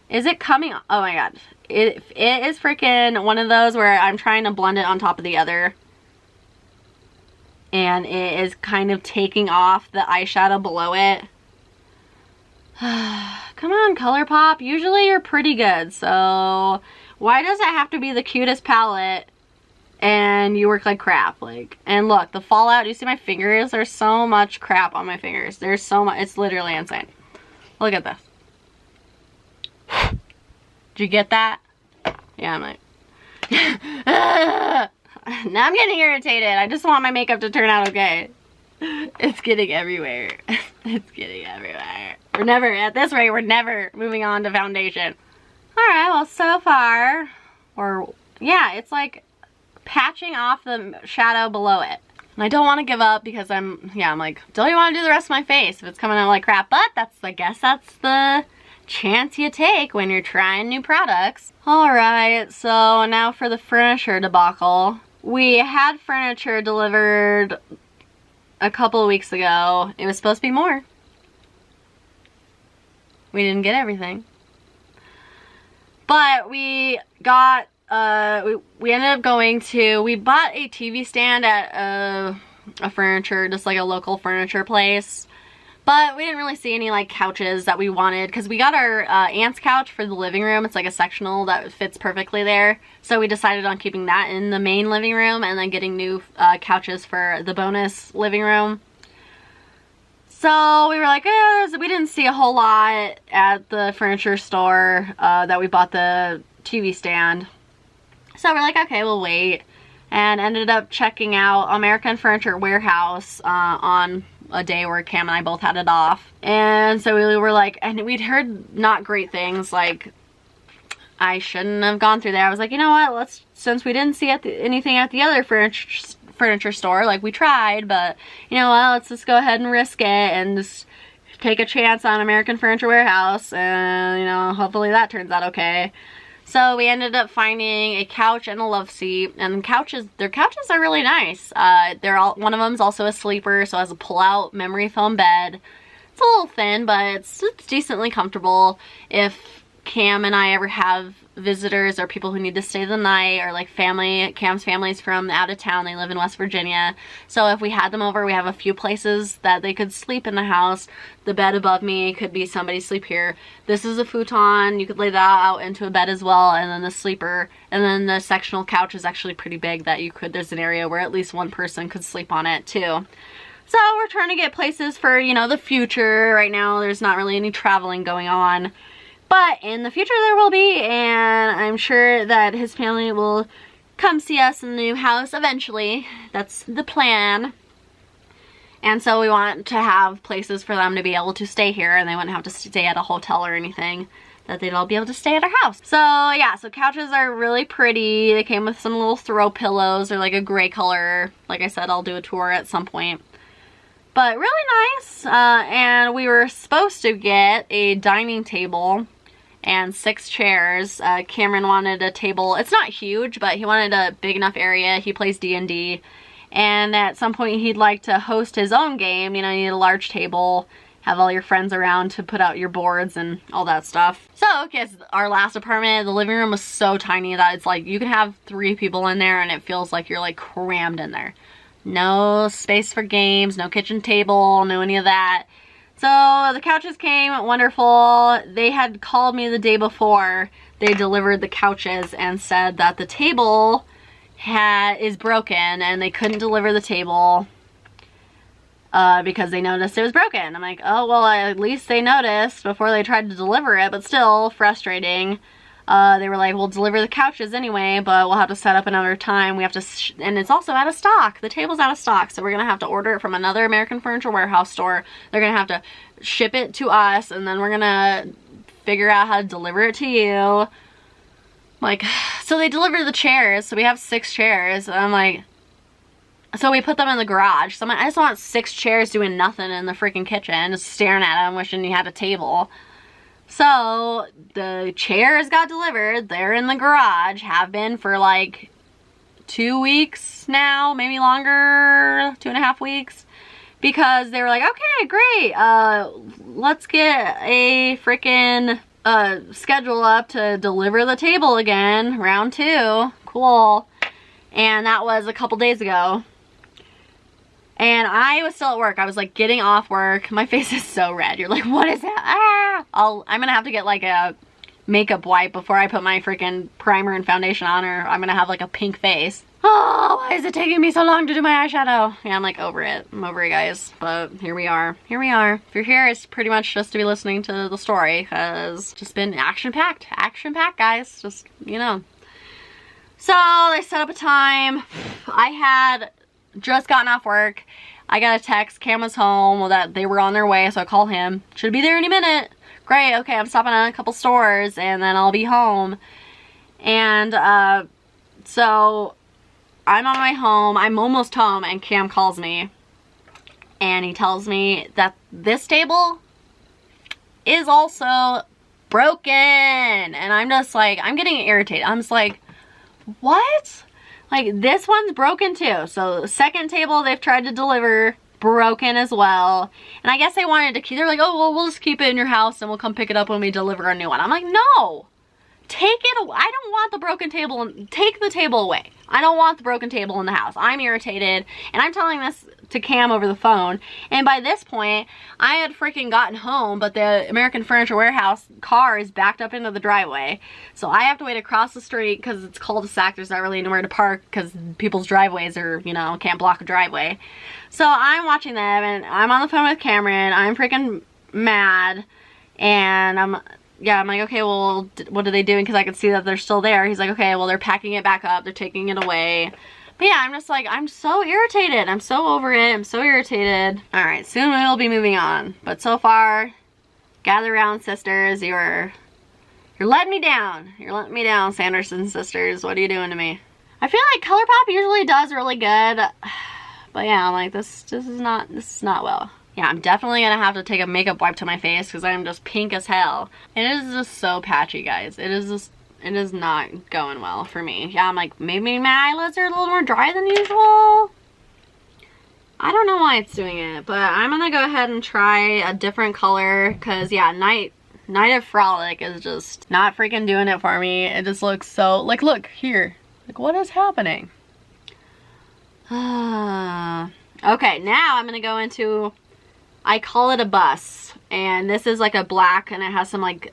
Is it coming? Oh my god. It is freaking one of those where I'm trying to blend it on top of the other. And it is kind of taking off the eyeshadow below it. Come on, ColourPop. Usually you're pretty good. So why does it have to be the cutest palette and you work like crap? Like, and look, the fallout. Do you see my fingers? There's so much crap on my fingers. There's so much. It's literally insane. Look at this. Did you get that? Yeah, I'm like, now I'm getting irritated. I just want my makeup to turn out okay. It's getting everywhere. It's getting everywhere. We're never, at this rate, we're never moving on to foundation. Alright, well, so far, yeah, it's like patching off the shadow below it. And I don't want to give up because I'm like, don't you want to do the rest of my face if it's coming out like crap? But I guess that's the chance you take when you're trying new products. Alright, so now for the furniture debacle. We had furniture delivered a couple of weeks ago. It was supposed to be more. We didn't get everything. But we got, we ended up going to, we bought a TV stand at a furniture, just like a local furniture place. But we didn't really see any like couches that we wanted because we got our aunt's couch for the living room. It's like a sectional that fits perfectly there. So we decided on keeping that in the main living room and then getting new couches for the bonus living room. So we were like, we didn't see a whole lot at the furniture store that we bought the TV stand. So we're like, okay, we'll wait. And ended up checking out American Furniture Warehouse on a day where Cam and I both had it off. And so we were like, and we'd heard not great things, like I shouldn't have gone through there. I was like, you know what, since we didn't see anything at the other furniture store, like we tried, but you know what, let's just go ahead and risk it and just take a chance on American Furniture Warehouse, and you know, hopefully that turns out okay. So we ended up finding a couch and a love seat, and their couches are really nice. One of them's also a sleeper, so it has a pull-out memory foam bed. It's a little thin, but it's decently comfortable if Cam and I ever have visitors or people who need to stay the night, or like family. Cam's family's from out of town. They live in West Virginia. So if we had them over, we have a few places that they could sleep in the house. The bed above me could be somebody sleep here. This is a futon. You could lay that out into a bed as well, and then the sleeper, and then the sectional couch is actually pretty big that there's an area where at least one person could sleep on it too. So we're trying to get places for, you know, the future. Right now there's not really any traveling going on. But in the future there will be, and I'm sure that his family will come see us in the new house eventually. That's the plan. And so we want to have places for them to be able to stay here, and they wouldn't have to stay at a hotel or anything, that they'd all be able to stay at our house. So yeah, so couches are really pretty. They came with some little throw pillows. They're like a gray color. Like I said, I'll do a tour at some point. But really nice. And we were supposed to get a dining table and 6 chairs. Cameron wanted a table. It's not huge, but he wanted a big enough area. He plays D&D, and at some point he'd like to host his own game. You know, you need a large table, have all your friends around to put out your boards and all that stuff. So, okay, our last apartment, the living room was so tiny that it's like you can have 3 people in there and it feels like you're like crammed in there. No space for games, no kitchen table, no any of that. So the couches came, wonderful. They had called me the day before they delivered the couches and said that the table is broken and they couldn't deliver the table because they noticed it was broken. I'm like, oh, well, at least they noticed before they tried to deliver it, but still frustrating. They were like, we'll deliver the couches anyway, but we'll have to set up another time. We have to, and it's also out of stock. The table's out of stock, so we're going to have to order it from another American Furniture Warehouse store. They're going to have to ship it to us, and then we're going to figure out how to deliver it to you. Like, so they delivered the chairs, so we have 6 chairs, and I'm like, so we put them in the garage. So I'm like, I just want 6 chairs doing nothing in the freaking kitchen, just staring at them, wishing you had a table. So the chairs got delivered. They're in the garage, have been for like 2 weeks now, maybe longer, 2.5 weeks, because they were like, okay, great, let's get a freaking schedule up to deliver the table again, round 2, cool. And that was a couple days ago. And I was still at work. I was like getting off work. My face is so red. You're like, what is that? Ah! I'm gonna have to get like a makeup wipe before I put my freaking primer and foundation on, or I'm gonna have like a pink face. Oh, why is it taking me so long to do my eyeshadow? Yeah, I'm like over it. I'm over it, guys. But here we are. Here we are. If you're here, it's pretty much just to be listening to the story, because it's just been action-packed. Action-packed, guys. Just, you know. So they set up a time. I had just gotten off work. I got a text, Cam was home, that they were on their way, so I call him. Should be there any minute. Great, okay, I'm stopping at a couple stores and then I'll be home. And so I'm on my home, I'm almost home, and Cam calls me and he tells me that this table is also broken. And I'm just like, I'm getting irritated. I'm just like, what? Like, this one's broken too. So the second table they've tried to deliver, broken as well. And I guess they wanted to keep, they're like, oh, well, we'll just keep it in your house and we'll come pick it up when we deliver a new one. I'm like, no, take it away. I don't want the broken table. Take the table away. I don't want the broken table in the house. I'm irritated. And I'm telling this to Cam over the phone. And by this point, I had freaking gotten home, but the American Furniture Warehouse car is backed up into the driveway. So I have to wait across the street because it's cul-de-sac. There's not really anywhere to park because people's driveways are, you know, can't block a driveway. So I'm watching them and I'm on the phone with Cameron. I'm freaking mad. And I'm like, okay, well, what are they doing? Because I could see that they're still there. He's like, okay, well, they're packing it back up. They're taking it away. But yeah, I'm just like, I'm so irritated. I'm so over it. I'm so irritated. All right, soon we'll be moving on. But so far, gather around, sisters. You're letting me down. You're letting me down, Sanderson sisters. What are you doing to me? I feel like ColourPop usually does really good. But yeah, I'm like, this is not well. Yeah, I'm definitely gonna have to take a makeup wipe to my face because I'm just pink as hell. It is just so patchy, guys. It is not going well for me. Yeah, I'm like, maybe my eyelids are a little more dry than usual. I don't know why it's doing it, but I'm gonna go ahead and try a different color because yeah, Night of Frolic is just not freaking doing it for me. It just looks so, like, look here. Like, what is happening? Okay, now I'm gonna go into, I call it a bus, and this is like a black and it has some like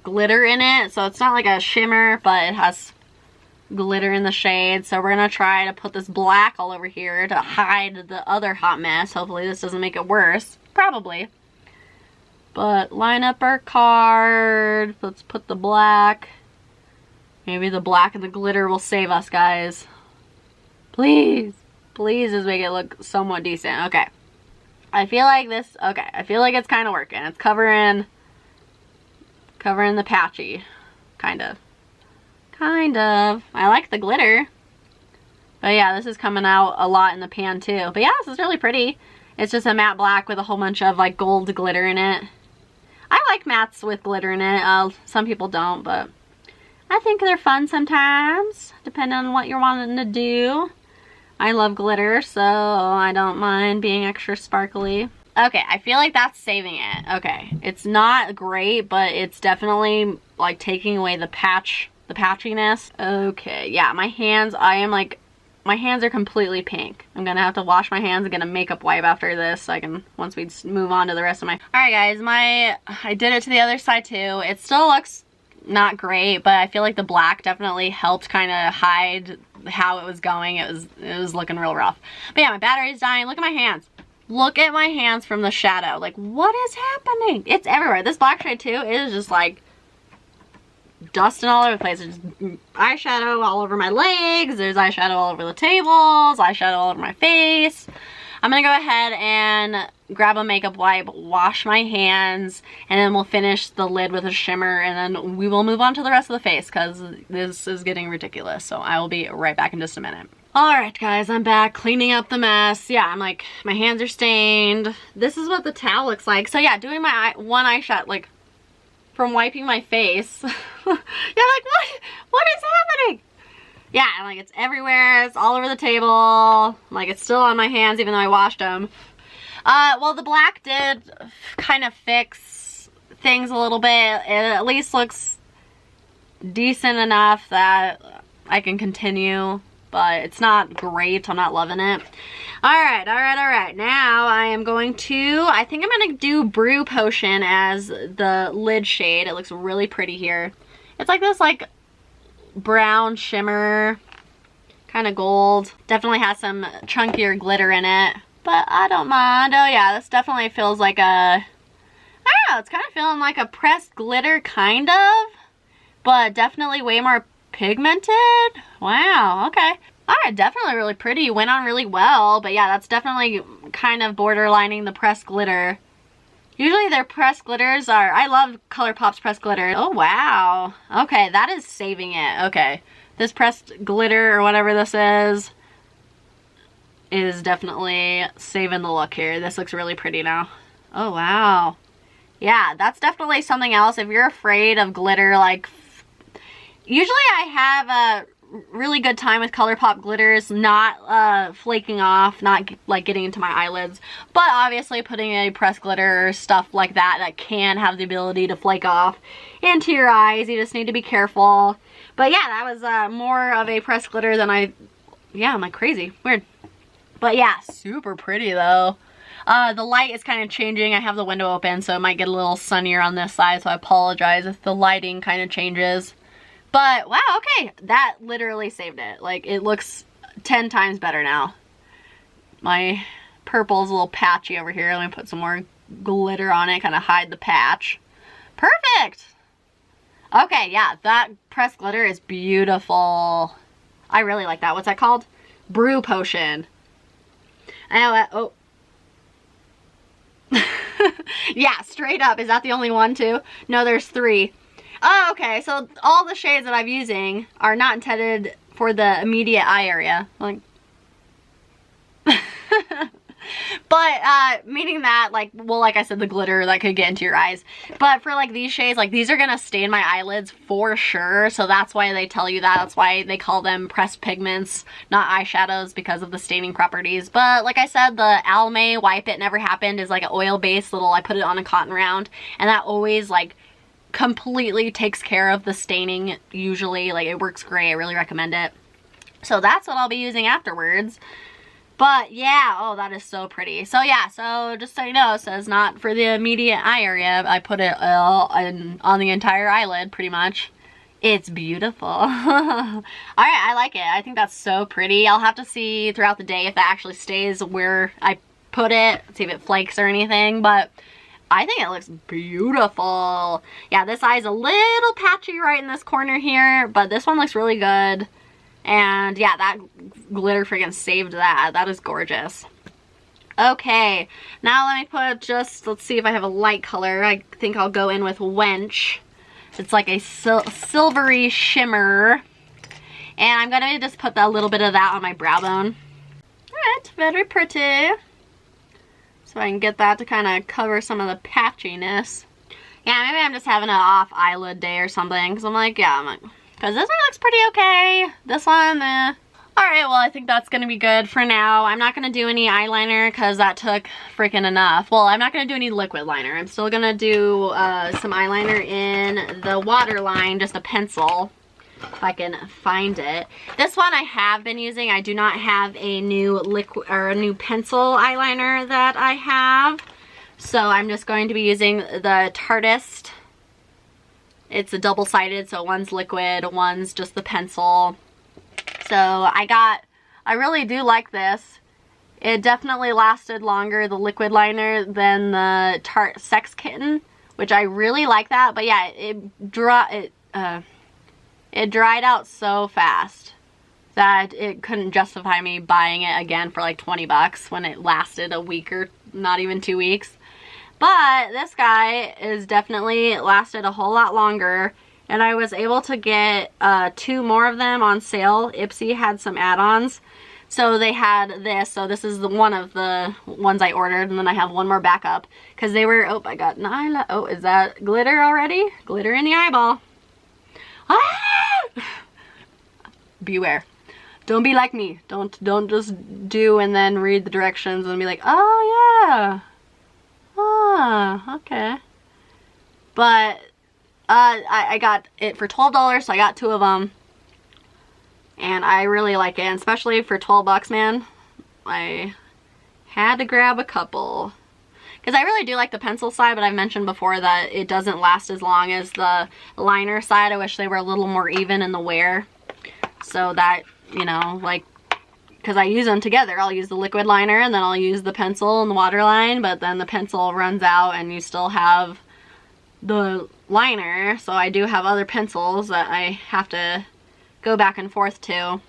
glitter in it, so it's not like a shimmer, but it has glitter in the shade. So we're gonna try to put this black all over here to hide the other hot mess. Hopefully this doesn't make it worse, probably. But line up our card. Let's put the black. Maybe the black and the glitter will save us, guys. Please, please just make it look somewhat decent. Okay. I feel like this, okay, I feel like it's kind of working. It's covering the patchy, kind of. I like the glitter. But yeah, this is coming out a lot in the pan too. But yeah, this is really pretty. It's just a matte black with a whole bunch of like gold glitter in it. I like mattes with glitter in it. Some people don't, but I think they're fun sometimes, depending on what you're wanting to do. I love glitter, so I don't mind being extra sparkly. Okay, I feel like that's saving it. Okay, it's not great, but it's definitely like taking away the patchiness. Okay, yeah, my hands, my hands are completely pink. I'm gonna have to wash my hands and get a makeup wipe after this so I can, once we move on to the rest of my, alright guys, I did it to the other side too. It still looks not great, but I feel like the black definitely helped kind of hide how it was going. It was looking real rough. But yeah, my battery's dying. Look at my hands. Look at my hands from the shadow. Like, what is happening? It's everywhere. This black shade too is just like dusting all over the place. There's eyeshadow all over my legs. There's eyeshadow all over the tables. Eyeshadow all over my face. I'm gonna go ahead and grab a makeup wipe, wash my hands, and then we'll finish the lid with a shimmer, and then we will move on to the rest of the face because this is getting ridiculous. So I will be right back in just a minute. Alright guys, I'm back cleaning up the mess. Yeah, I'm like, my hands are stained. This is what the towel looks like. So yeah, doing my one eyeshadow, like from wiping my face. Yeah, like what is happening? Yeah, like it's everywhere. It's all over the table. Like it's still on my hands even though I washed them. Well, the black did kind of fix things a little bit. It at least looks decent enough that I can continue, but it's not great. I'm not loving it. Alright. Now I am going to, I think I'm going to do Brew Potion as the lid shade. It looks really pretty here. It's like this like brown shimmer, kind of gold. Definitely has some chunkier glitter in it, but I don't mind. Oh yeah, this definitely feels like a, I don't know, it's kind of feeling like a pressed glitter, kind of, but definitely way more pigmented. Wow, okay. Alright, definitely really pretty. Went on really well, but yeah, that's definitely kind of borderlining the pressed glitter. Usually their pressed glitters are, I love ColourPop's pressed glitter. Oh wow. Okay, that is saving it. Okay. This pressed glitter or whatever this is definitely saving the look here. This looks really pretty now. Oh wow. Yeah, that's definitely something else. If you're afraid of glitter, like, usually I have a really good time with ColourPop glitters, not flaking off, not like getting into my eyelids, but obviously putting a pressed glitter or stuff like that can have the ability to flake off into your eyes. You just need to be careful. But yeah, that was more of a pressed glitter than yeah, I'm like crazy, weird. But yeah, super pretty though. The light is kind of changing. I have the window open, so it might get a little sunnier on this side, so I apologize if the lighting kind of changes. But wow, okay, that literally saved it. Like, it looks 10 times better now. My purple's a little patchy over here. Let me put some more glitter on it, kind of hide the patch. Perfect! Okay, yeah, that pressed glitter is beautiful. I really like that. What's that called? Brew Potion. I know, oh. Yeah, straight up. Is that the only one too? No, there's 3. Oh, okay, so all the shades that I'm using are not intended for the immediate eye area. Like, but, meaning that, like, well, like I said, the glitter that could get into your eyes. But for, like, these shades, like, these are gonna stain my eyelids for sure, so that's why they tell you that. That's why they call them pressed pigments, not eyeshadows, because of the staining properties. But, like I said, the Almay Wipe It Never Happened is, like, an oil-based little, I put it on a cotton round, and that always, like, completely takes care of the staining usually. Like, it works great. I really recommend it. So that's what I'll be using afterwards. But yeah, oh, that is so pretty. So yeah, so just so you know, it says not for the immediate eye area. I put it on the entire eyelid pretty much. It's beautiful. Alright, I like it. I think that's so pretty. I'll have to see throughout the day if that actually stays where I put it, see if it flakes or anything, but I think it looks beautiful. Yeah, this eye's a little patchy right in this corner here, but this one looks really good. And yeah, that glitter freaking saved that. That is gorgeous. Okay, now let me put just, let's see if I have a light color. I think I'll go in with Wench. It's like a silvery shimmer. And I'm gonna just put a little bit of that on my brow bone. Alright, very pretty. So I can get that to kind of cover some of the patchiness. Yeah, maybe I'm just having an off eyelid day or something. Because I'm like, yeah, because this one looks pretty okay. This one, eh. Alright, well, I think that's going to be good for now. I'm not going to do any eyeliner because that took freaking enough. Well, I'm not going to do any liquid liner. I'm still going to do some eyeliner in the waterline, just a pencil, if I can find it. This one I have been using. I do not have a new liquid or a new pencil eyeliner that I have. So I'm just going to be using the Tartist. It's a double-sided, so one's liquid, one's just the pencil. So I really do like this. It definitely lasted longer, the liquid liner, than the Tarte Sex Kitten, which I really like that. But yeah, it dried out so fast that it couldn't justify me buying it again for like 20 bucks when it lasted a week or not even 2 weeks. But this guy is definitely lasted a whole lot longer, and I was able to get 2 more of them on sale. Ipsy had some add-ons, so they had this. So this is one of the ones I ordered, and then I have one more backup because they were, oh, I got an eyeliner. Oh, is that glitter already? Glitter in the eyeball. Ah! Beware. Don't be like me. Don't just do and then read the directions and be like, oh yeah. Ah, okay. But I got it for $12, so I got 2 of them. And I really like it, and especially for 12 bucks, man. I had to grab a couple. Because I really do like the pencil side, but I've mentioned before that it doesn't last as long as the liner side. I wish they were a little more even in the wear. So that, you know, like, because I use them together. I'll use the liquid liner and then I'll use the pencil and the waterline, but then the pencil runs out and you still have the liner. So I do have other pencils that I have to go back and forth to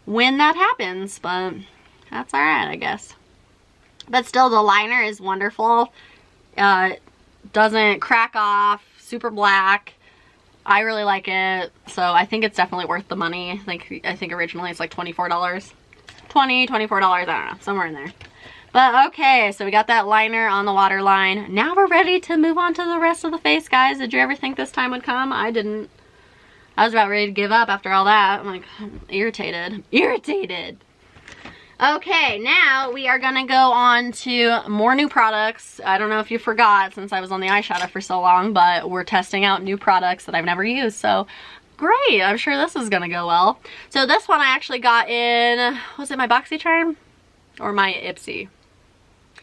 when that happens, but that's alright, I guess. But still, the liner is wonderful. Doesn't crack off, super black. I really like it, so I think it's definitely worth the money. I think originally it's like $24. $24, I don't know, somewhere in there. But okay, so we got that liner on the waterline. Now we're ready to move on to the rest of the face, guys. Did you ever think this time would come? I didn't. I was about ready to give up after all that. I'm like, irritated. Irritated. Okay, now we are gonna go on to more new products. I don't know if you forgot since I was on the eyeshadow for so long, but we're testing out new products that I've never used, so great. I'm sure this is gonna go well. So this one I actually got in, was it my BoxyCharm or my Ipsy?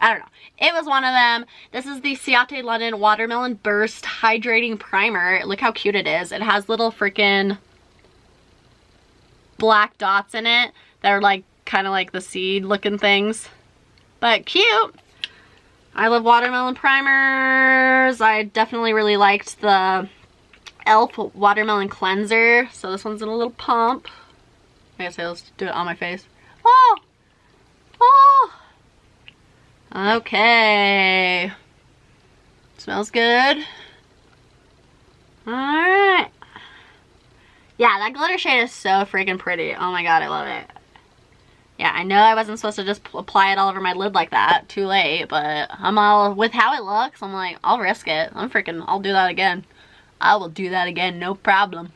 I don't know. It was one of them. This is the Ciate London Watermelon Burst Hydrating Primer. Look how cute it is. It has little freaking black dots in it that are like kind of like the seed looking things. But cute. I love watermelon primers. I definitely really liked the e.l.f. Watermelon Cleanser. So this one's in a little pump. I guess I'll just do it on my face. Oh! Oh! Okay. Smells good. Alright. Yeah, that glitter shade is so freaking pretty. Oh my god, I love it. Yeah, I know I wasn't supposed to just apply it all over my lid like that. Too late, but I'm all, with how it looks, I'm like, I'll risk it. I'll do that again. I will do that again, no problem.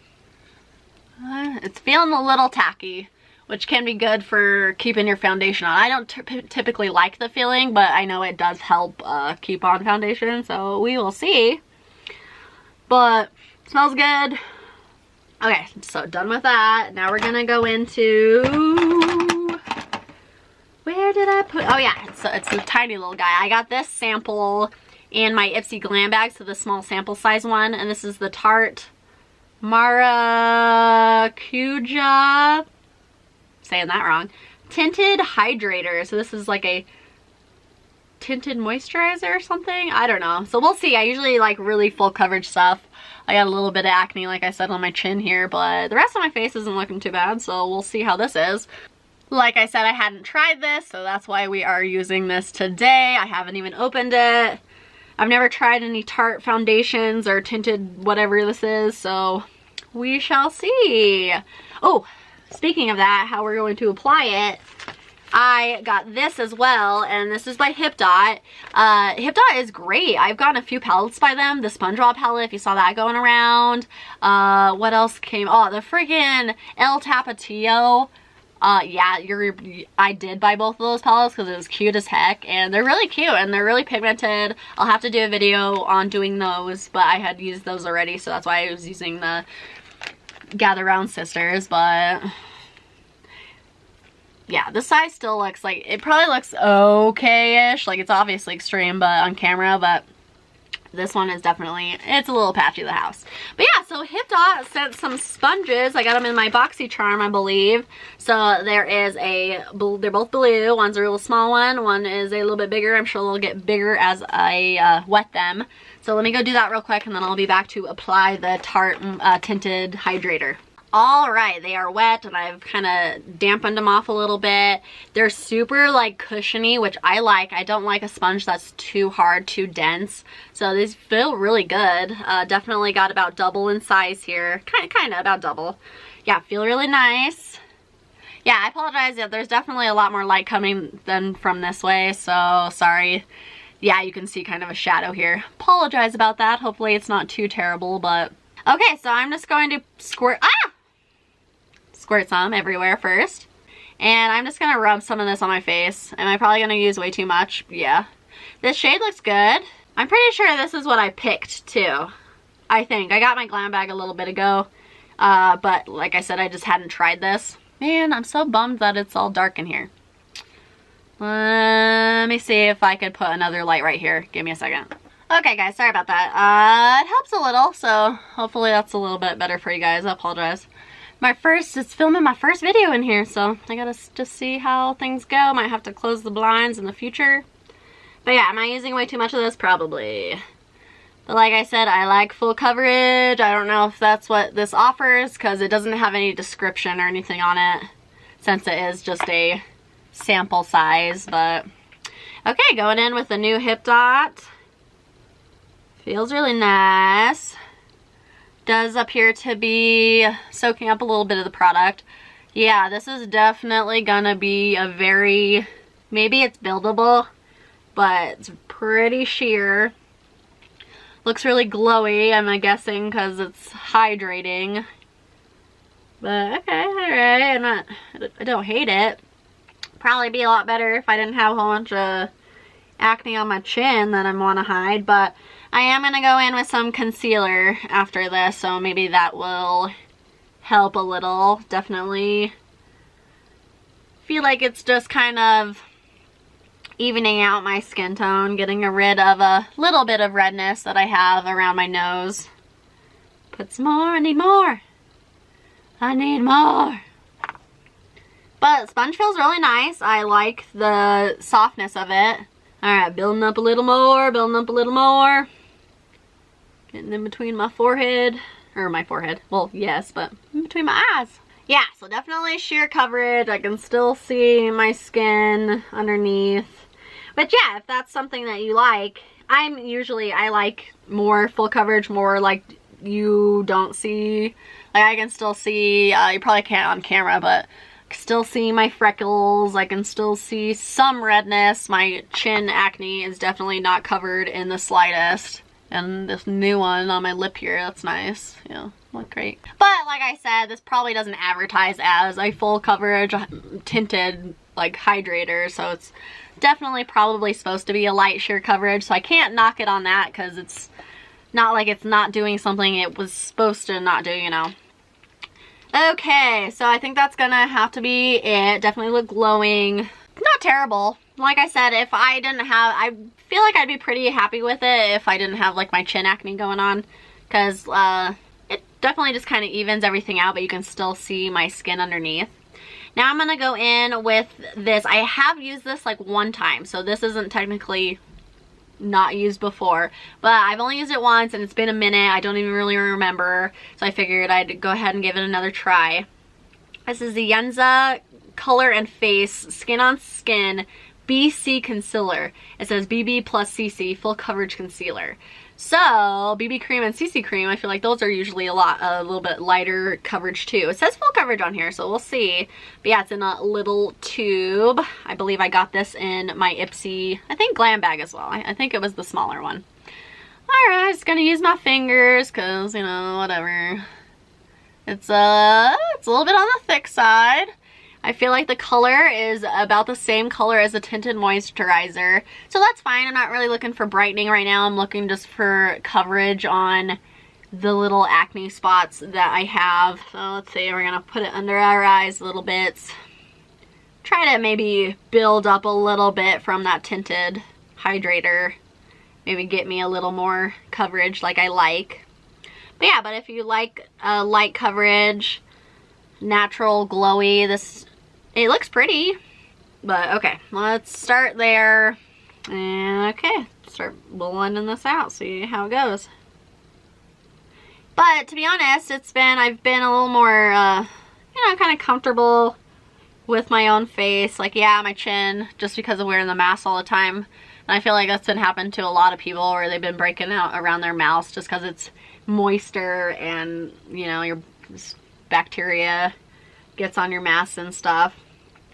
It's feeling a little tacky, which can be good for keeping your foundation on. I don't typically like the feeling, but I know it does help keep on foundation, so we will see. But smells good. Okay, so done with that. Now we're gonna go into, where did I put, oh yeah, it's a tiny little guy. I got this sample in my Ipsy Glam bag, so the small sample size one, and this is the Tarte Maracuja, saying that wrong, tinted hydrator. So this is like a tinted moisturizer or something, I don't know. So we'll see. I usually like really full coverage stuff. I got a little bit of acne, like I said, on my chin here, but the rest of my face isn't looking too bad, so we'll see how this is. Like I said, I hadn't tried this, so that's why we are using this today. I haven't even opened it. I've never tried any Tarte foundations or tinted whatever this is, so we shall see. Oh, speaking of that, how we're going to apply it, I got this as well, and this is by Hip Dot. Hip Dot is great. I've gotten a few palettes by them. The SpongeBob palette, if you saw that going around. What else came? Oh, the freaking El Tapatio. Yeah, I did buy both of those palettes because it was cute as heck, and they're really cute and they're really pigmented. I'll have to do a video on doing those, but I had used those already, so that's why I was using the Gather Round Sisters. But yeah, this size still looks like, it probably looks okay-ish, like it's obviously extreme but on camera, but this one is definitely, it's a little patchy, the house. But yeah, so Hip Dot sent some sponges. I got them in my BoxyCharm, I believe. So there is they're both blue. One's a real small one is a little bit bigger. I'm sure they'll get bigger as I wet them. So let me go do that real quick, and then I'll be back to apply the Tarte tinted hydrator. All right, they are wet, and I've kind of dampened them off a little bit. They're super like cushiony, which I like. I don't like a sponge that's too hard, too dense. So these feel really good. Definitely got about double in size here. Kind of about double. Yeah, feel really nice. Yeah, I apologize. Yeah, there's definitely a lot more light coming than from this way, so sorry. Yeah, you can see kind of a shadow here. Apologize about that. Hopefully it's not too terrible, but okay, so I'm just going to squirt some everywhere first. And I'm just gonna rub some of this on my face. Am I probably gonna use way too much? Yeah. This shade looks good. I'm pretty sure this is what I picked too. I think. I got my Glam bag a little bit ago. But like I said, I just hadn't tried this. Man, I'm so bummed that it's all dark in here. Let me see if I could put another light right here. Give me a second. Okay guys, sorry about that. It helps a little, so hopefully that's a little bit better for you guys. I apologize. It's filming my first video in here, so I gotta just see how things go. Might have to close the blinds in the future. But yeah, am I using way too much of this? Probably. But like I said, I like full coverage. I don't know if that's what this offers, because it doesn't have any description or anything on it, since it is just a sample size. But okay, going in with the new Hip Dot. Feels really nice. Does appear to be soaking up a little bit of the product. Yeah, this is definitely gonna be a very Maybe it's buildable, but it's pretty sheer. Looks really glowy, I'm guessing, because it's hydrating. But okay, alright, I don't hate it. Probably be a lot better if I didn't have a whole bunch of acne on my chin that I want to hide, but I am going to go in with some concealer after this, so maybe that will help a little. Definitely feel like it's just kind of evening out my skin tone, getting rid of a little bit of redness that I have around my nose. Put some more, I need more. I need more. But sponge feels really nice. I like the softness of it. Alright, building up a little more, building up a little more. Getting in between my forehead, or my forehead, well, yes, but in between my eyes. Yeah, so definitely sheer coverage. I can still see my skin underneath. But yeah, if that's something that you like, I like more full coverage, more like you don't see, like I can still see, you probably can't on camera, but I can still see my freckles, I can still see some redness. My chin acne is definitely not covered in the slightest. And this new one on my lip here, that's nice. Yeah, look great. But like I said, this probably doesn't advertise as a full coverage tinted like hydrator, so it's definitely probably supposed to be a light sheer coverage, so I can't knock it on that because it's not like it's not doing something it was supposed to not do, you know. Okay, so I think that's gonna have to be it. Definitely look glowing. Not terrible. Like I said, if I didn't have, I feel like I'd be pretty happy with it if I didn't have like my chin acne going on, because it definitely just kind of evens everything out, but you can still see my skin underneath. Now I'm gonna go in with this. I have used this like one time, so this isn't technically not used before, but I've only used it once and it's been a minute. I don't even really remember, so I figured I'd go ahead and give it another try. This is the Yenza Color and Face Skin on Skin BC Concealer. It says BB plus CC Full Coverage Concealer. So BB cream and CC cream, I feel like those are usually a little bit lighter coverage too. It says full coverage on here, so we'll see. But yeah, it's in a little tube. I believe I got this in my Ipsy, I think Glam bag as well. I think it was the smaller one. Alright, just gonna use my fingers because, you know, whatever. It's a little bit on the thick side. I feel like the color is about the same color as the tinted moisturizer, so that's fine. I'm not really looking for brightening right now. I'm looking just for coverage on the little acne spots that I have. So let's see, we're gonna put it under our eyes a little bit. Try to maybe build up a little bit from that tinted hydrator. Maybe get me a little more coverage like I like. But yeah, but if you like light coverage, natural glowy, it looks pretty. But okay, let's start there. Okay, start blending this out, see how it goes. But to be honest, I've been a little more you know, kind of comfortable with my own face. Like, yeah, my chin, just because of wearing the mask all the time. And I feel like that's been happening to a lot of people where they've been breaking out around their mouths just because it's moister and, you know, your bacteria gets on your mask and stuff.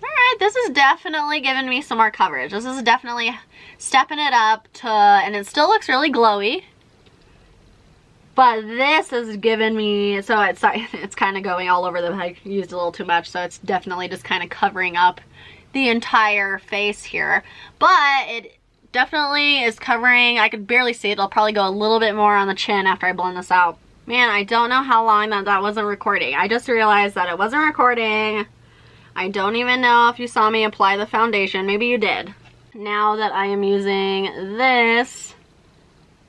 Alright, this is definitely giving me some more coverage. This is definitely stepping it up to, and it still looks really glowy. But this is giving me, so it's kind of going all over I used a little too much, so it's definitely just kind of covering up the entire face here. But it definitely is covering, I could barely see it. I'll probably go a little bit more on the chin after I blend this out. Man, I don't know how long that wasn't recording. I just realized that it wasn't recording. I don't even know if you saw me apply the foundation. Maybe you did. Now that I am using this,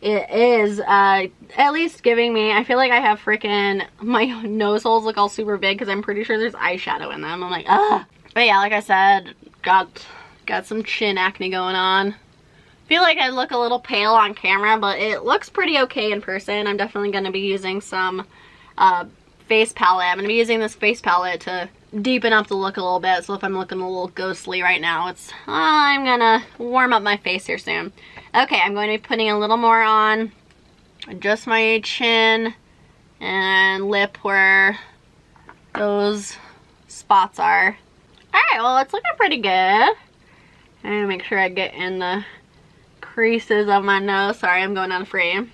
it is at least giving me, I feel like I have freaking, my nose holes look all super big because I'm pretty sure there's eyeshadow in them. I'm like, ugh. But yeah, like I said, got some chin acne going on. Feel like I look a little pale on camera, but it looks pretty okay in person. I'm definitely going to be using some face palette. I'm going to be using this face palette to deepen up the look a little bit. So if I'm looking a little ghostly right now, I'm going to warm up my face here soon. Okay, I'm going to be putting a little more on just my chin and lip where those spots are. Alright, well, it's looking pretty good. I need to make sure I get in the creases of my nose. Sorry, I'm going out of frame.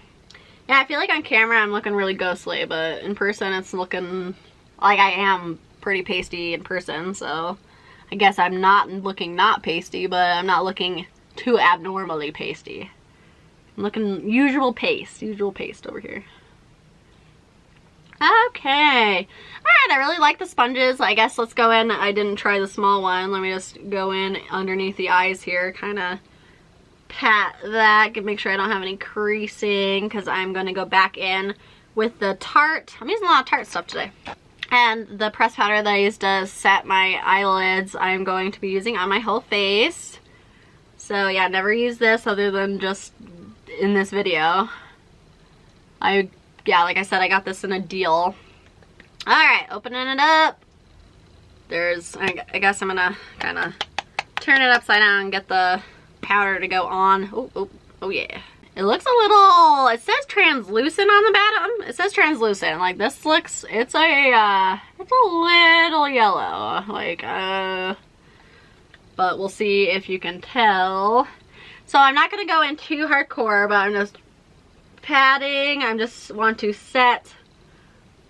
Yeah, I feel like on camera I'm looking really ghostly, but in person it's looking like I am pretty pasty in person, so I guess I'm not looking not pasty, but I'm not looking too abnormally pasty. I'm looking usual paste over here. Okay. Alright, I really like the sponges. I guess let's go in. I didn't try the small one. Let me just go in underneath the eyes here, kind of pat that, make sure I don't have any creasing, because I'm going to go back in with the Tarte. I'm using a lot of Tarte stuff today. And the pressed powder that I used to set my eyelids, I'm going to be using on my whole face. So yeah, never used this other than just in this video. Yeah, like I said, I got this in a deal. Alright, opening it up. I guess I'm gonna kind of turn it upside down and get the powder to go on. Oh yeah. It looks a little, it says translucent on the bottom. It says translucent. Like this looks, it's a little yellow. Like, but we'll see if you can tell. So I'm not gonna go in too hardcore, but I'm just patting. I just want to set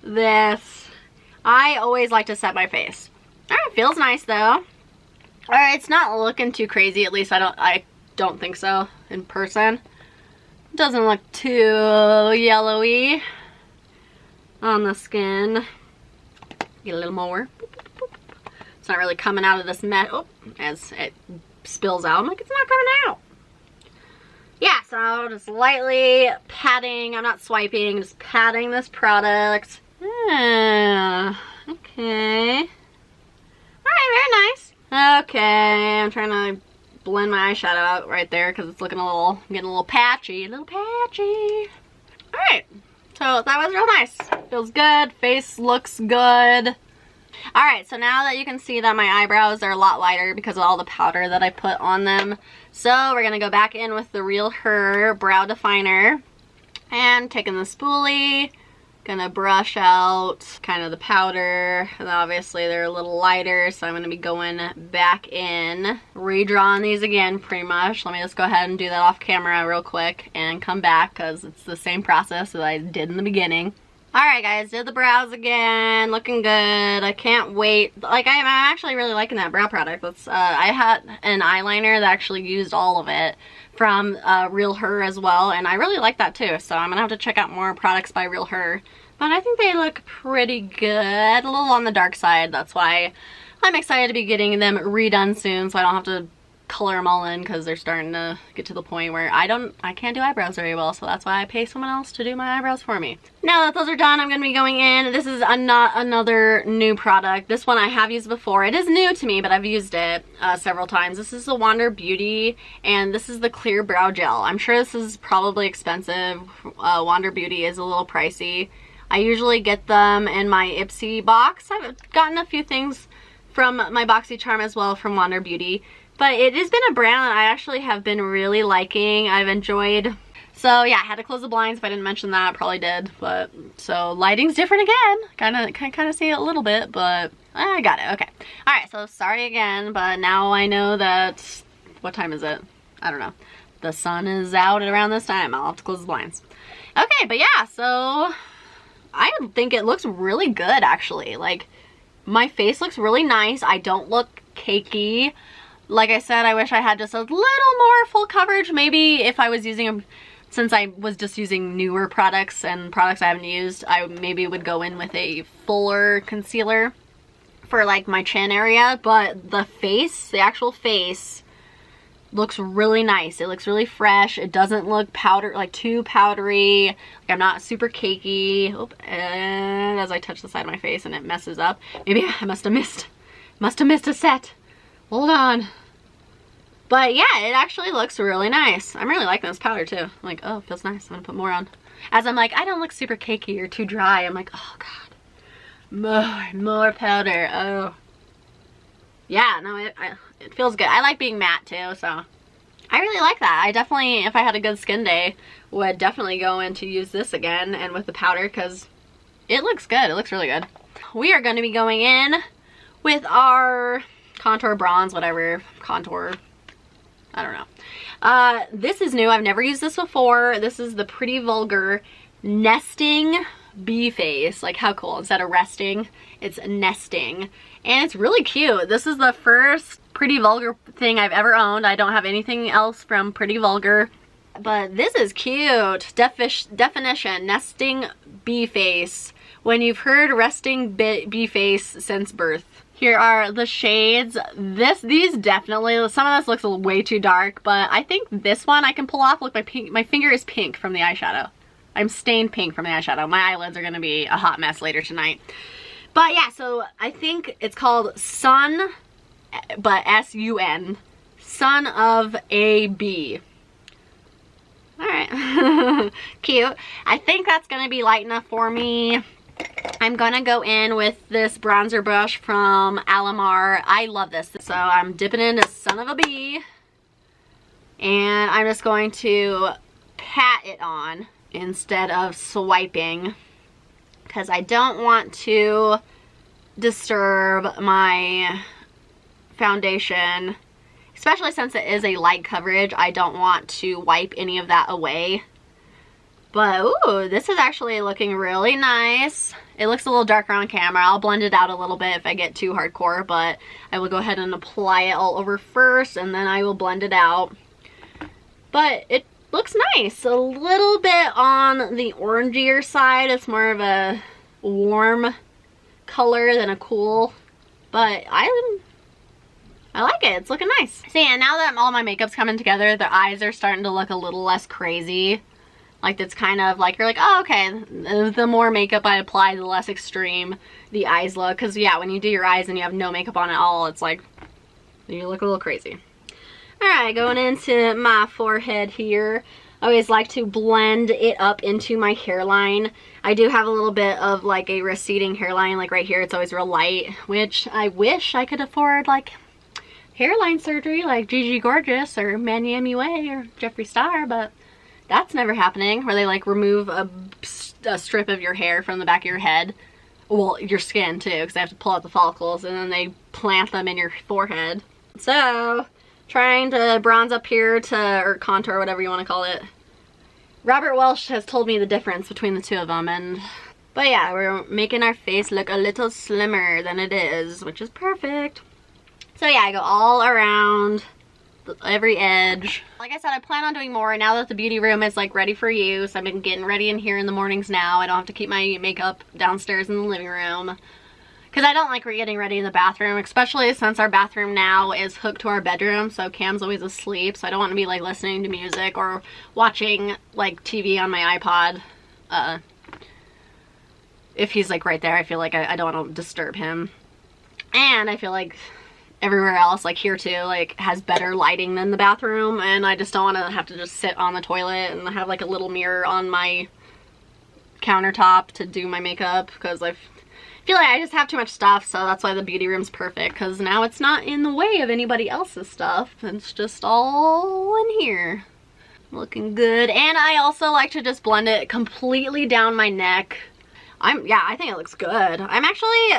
this. I always like to set my face. Alright, feels nice though. Alright, it's not looking too crazy, at least I don't think so in person. It doesn't look too yellowy on the skin. Get a little more. It's not really coming out of this mess. Oh, as it spills out. I'm like, it's not coming out. Yeah, so just lightly patting. I'm not swiping, just patting this product. Yeah, okay. Alright, very nice. Okay, I'm trying to blend my eyeshadow out right there because it's looking getting a little patchy. Alright, so that was real nice. Feels good, face looks good. Alright, so now that you can see that my eyebrows are a lot lighter because of all the powder that I put on them. So we're going to go back in with the Real Her Brow Definer. And taking the spoolie, gonna brush out kind of the powder. And obviously they're a little lighter, so I'm going to be going back in. Redrawing these again pretty much. Let me just go ahead and do that off camera real quick and come back because it's the same process that I did in the beginning. Alright guys, did the brows again, looking good. I can't wait. Like, I'm actually really liking that brow product. I had an eyeliner that actually used all of it from Real Her as well, and I really like that too. So I'm going to have to check out more products by Real Her. But I think they look pretty good. A little on the dark side, that's why I'm excited to be getting them redone soon so I don't have to color them all in because they're starting to get to the point where I can't do eyebrows very well, so that's why I pay someone else to do my eyebrows for me. Now that those are done, I'm going to be going in. This is another new product. This one I have used before. It is new to me, but I've used it several times. This is the Wander Beauty, and this is the Clear Brow Gel. I'm sure this is probably expensive. Wander Beauty is a little pricey. I usually get them in my Ipsy box. I've gotten a few things from my BoxyCharm as well from Wander Beauty. But it has been a brand that I actually have been really liking. I've enjoyed. So yeah, I had to close the blinds if I didn't mention that. Probably did. But so lighting's different again. Kind of see it a little bit, but I got it. Okay. Alright, so sorry again, but now I know that, what time is it? I don't know. The sun is out at around this time. I'll have to close the blinds. Okay, but yeah, so I think it looks really good actually. Like, my face looks really nice. I don't look cakey. Like I said, I wish I had just a little more full coverage. Maybe if I was using them, since I was just using newer products and products I haven't used, I maybe would go in with a fuller concealer for like my chin area. But the face, the actual face, looks really nice. It looks really fresh. It doesn't look too powdery. Like, I'm not super cakey. Oop, and as I touch the side of my face and it messes up. Maybe I must have missed a set. Hold on. But yeah, it actually looks really nice. I'm really liking this powder too. I'm like, oh, it feels nice. I'm gonna put more on. As I'm like, I don't look super cakey or too dry. I'm like, oh god, more powder. Oh, yeah. No, it feels good. I like being matte too, so I really like that. I definitely, if I had a good skin day, would definitely go in to use this again and with the powder because it looks good. It looks really good. We are going to be going in with our contour bronze, whatever, contour I don't know. This is new. I've never used this before. This is the Pretty Vulgar Nesting Bee Face. Like, how cool. Instead of resting, it's nesting. And it's really cute. This is the first Pretty Vulgar thing I've ever owned. I don't have anything else from Pretty Vulgar. But this is cute. Definition, nesting bee face. When you've heard resting bee face since birth. Here are the shades. These definitely, some of this looks way too dark, but I think this one I can pull off. Look, my finger is pink from the eyeshadow. I'm stained pink from the eyeshadow. My eyelids are gonna be a hot mess later tonight. But yeah, so I think it's called Sun, but S-U-N. Son of a Bee. Alright, cute. I think that's gonna be light enough for me. I'm gonna go in with this bronzer brush from Alamar. I love this. So I'm dipping into Son of a Bee. And I'm just going to pat it on instead of swiping. Because I don't want to disturb my foundation. Especially since it is a light coverage, I don't want to wipe any of that away. But, ooh, this is actually looking really nice. It looks a little darker on camera. I'll blend it out a little bit if I get too hardcore, but I will go ahead and apply it all over first, and then I will blend it out. But it looks nice. A little bit on the orangier side. It's more of a warm color than a cool, but I like it. It's looking nice. So yeah, now that all my makeup's coming together, the eyes are starting to look a little less crazy. Like, it's kind of like, you're like, oh, okay, the more makeup I apply, the less extreme the eyes look. Because, yeah, when you do your eyes and you have no makeup on at all, it's like, you look a little crazy. Alright, going into my forehead here. I always like to blend it up into my hairline. I do have a little bit of, like, a receding hairline. Like, right here, it's always real light. Which I wish I could afford, like, hairline surgery like Gigi Gorgeous or Manny MUA or Jeffree Star, but that's never happening, where they like remove a strip of your hair from the back of your head. Well, your skin too, because they have to pull out the follicles and then they plant them in your forehead. So, trying to bronze up here or contour, whatever you want to call it. Robert Welsh has told me the difference between the two of them, but yeah, we're making our face look a little slimmer than it is, which is perfect. So yeah, I go all around every edge. Like I said, I plan on doing more now that the beauty room is like ready for use. I've been getting ready in here in the mornings now. I don't have to keep my makeup downstairs in the living room. Because I don't like getting ready in the bathroom, especially since our bathroom now is hooked to our bedroom. So Cam's always asleep, so I don't want to be like listening to music or watching like TV on my iPod. If he's like right there, I feel like I don't want to disturb him. And I feel like everywhere else, like here too, like has better lighting than the bathroom, and I just don't want to have to just sit on the toilet and have like a little mirror on my countertop to do my makeup, because I feel like I just have too much stuff. So that's why the beauty room's perfect, because now it's not in the way of anybody else's stuff. It's just all in here. Looking good. And I also like to just blend it completely down my neck. Yeah, I think it looks good. I'm actually,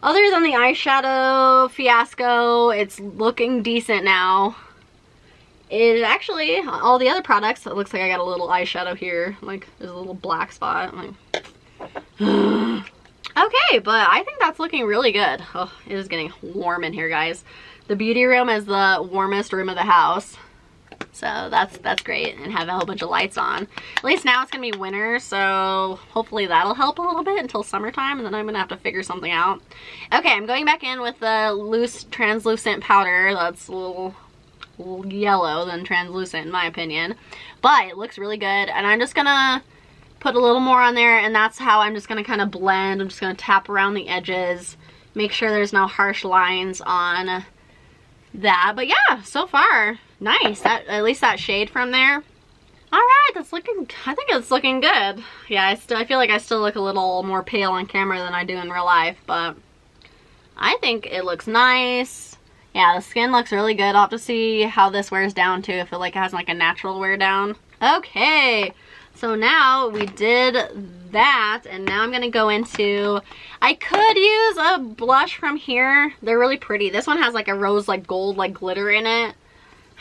other than the eyeshadow fiasco, it's looking decent now. It actually, all the other products, it looks like I got a little eyeshadow here. Like, there's a little black spot. Like, okay, but I think that's looking really good. Oh, it is getting warm in here, guys. The beauty room is the warmest room of the house. So that's great, and have a whole bunch of lights on. At least now it's gonna be winter, so hopefully that'll help a little bit until summertime, and then I'm gonna have to figure something out. Okay, I'm going back in with the loose translucent powder. That's a little yellow than translucent in my opinion, but it looks really good. And I'm just gonna put a little more on there, and that's how I'm just gonna kind of blend. I'm just gonna tap around the edges, make sure there's no harsh lines on that. But yeah, so far nice. At least that shade from there. All right, that's looking, I think it's looking good. Yeah, I feel like I still look a little more pale on camera than I do in real life, but I think it looks nice. Yeah, the skin looks really good. I'll have to see how this wears down too, if it like has like a natural wear down. Okay, so now we did that, and now I'm gonna go into, I could use a blush from here. They're really pretty. This one has like a rose like gold like glitter in it.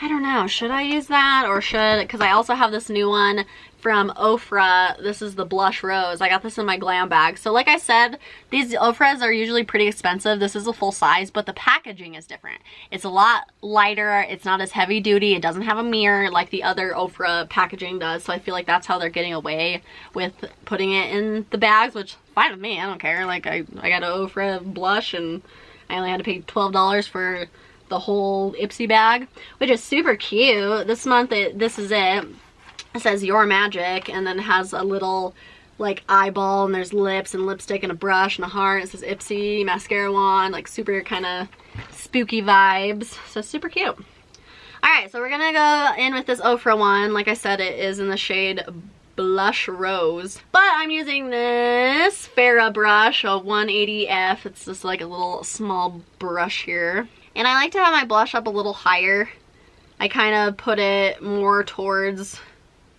I don't know, should I use that or because I also have this new one from Ofra. This is the Blush Rose. I got this in my Glam bag. So like I said, these Ofras are usually pretty expensive. This is a full size, but the packaging is different. It's a lot lighter. It's not as heavy duty. It doesn't have a mirror like the other Ofra packaging does. So I feel like that's how they're getting away with putting it in the bags, which fine with me. I don't care. Like I got an Ofra blush and I only had to pay $12 for the whole Ipsy bag, which is super cute. This month, this is it. It says Your Magic, and then it has a little like eyeball, and there's lips and lipstick and a brush and a heart. It says Ipsy mascara wand, like super kind of spooky vibes. So super cute. Alright, so we're gonna go in with this Ofra one. Like I said, it is in the shade Blush Rose. But I'm using this Farrah brush, a 180F. It's just like a little small brush here. And I like to have my blush up a little higher. I kind of put it more towards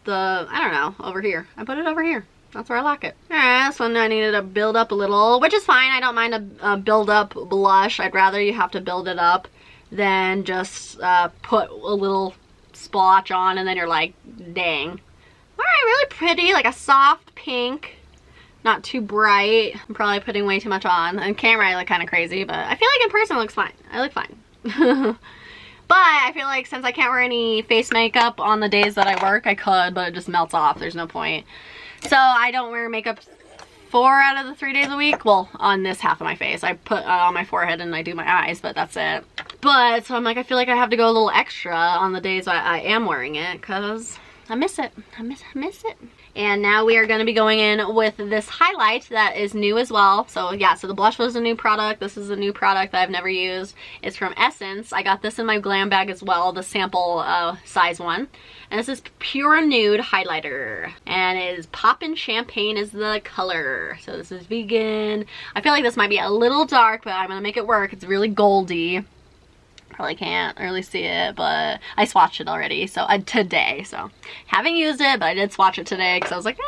the, I don't know, over here. I put it over here. That's where I like it. Alright, so I needed to build up a little, which is fine. I don't mind a build up blush. I'd rather you have to build it up than just put a little splotch on and then you're like, dang. Alright, really pretty, like a soft pink. Not too bright. I'm probably putting way too much on. On camera I look kind of crazy, but I feel like in person it looks fine. I look fine. But I feel like since I can't wear any face makeup on the days that I work, I could, but it just melts off. There's no point. So I don't wear makeup 4 out of the 3 days a week. Well, on this half of my face. I put on my forehead and I do my eyes, but that's it. But, so I'm like, I feel like I have to go a little extra on the days I am wearing it, because I miss it. I miss it. And now we are going to be going in with this highlight that is new as well. So yeah, so the blush was a new product. This is a new product that I've never used. It's from Essence. I got this in my Glam bag as well, the sample size one. And this is Pure Nude Highlighter. And it is Poppin' Champagne is the color. So this is vegan. I feel like this might be a little dark, but I'm going to make it work. It's really goldy. Probably can't really see it, but I swatched it already, so today. So haven't used it, but I did swatch it today because I was like,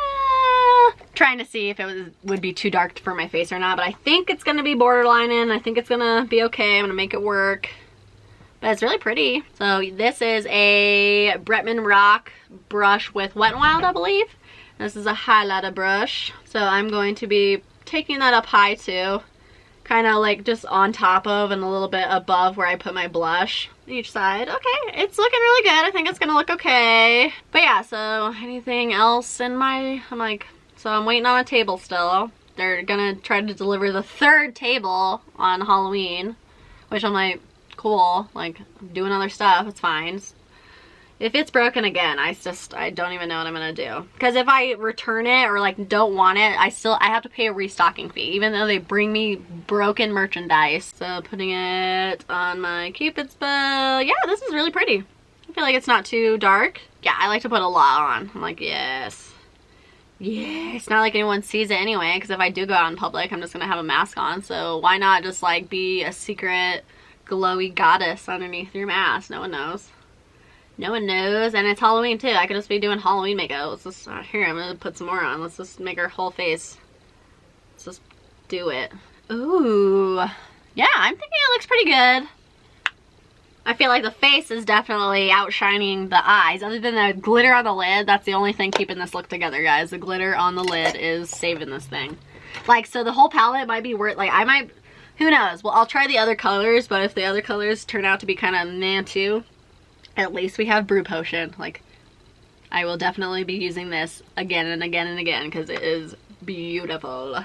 trying to see if it would be too dark for my face or not. But I think it's gonna be borderlining. I think it's gonna be okay. I'm gonna make it work. But it's really pretty. So this is a Bretman Rock brush with Wet n Wild, I believe. This is a highlighter brush, so I'm going to be taking that up high too. Kind of like just on top of and a little bit above where I put my blush each side. Okay, it's looking really good. I think it's gonna look okay. But yeah, so anything else in my, so I'm waiting on a table still. They're gonna try to deliver the 3rd table on Halloween, which I'm like, cool, like I'm doing other stuff, it's fine. If it's broken again, I don't even know what I'm gonna do. Because if I return it or like don't want it, I have to pay a restocking fee, even though they bring me broken merchandise. So putting it on my Cupid's bow. Yeah, this is really pretty. I feel like it's not too dark. Yeah, I like to put a lot on. I'm like, yes. Yeah, it's not like anyone sees it anyway, because if I do go out in public, I'm just gonna have a mask on. So why not just like be a secret glowy goddess underneath your mask? No one knows. No one knows, and it's Halloween too. I could just be doing Halloween makeup. Let's just, here, I'm gonna put some more on. Let's just make our whole face. Let's just do it. Ooh. Yeah, I'm thinking it looks pretty good. I feel like the face is definitely outshining the eyes. Other than the glitter on the lid, that's the only thing keeping this look together, guys. The glitter on the lid is saving this thing. Like, so the whole palette might be worth, like, I might, who knows? Well, I'll try the other colors, but if the other colors turn out to be kind of meh too, at least we have Brew Potion. Like, I will definitely be using this again and again and again because it is beautiful.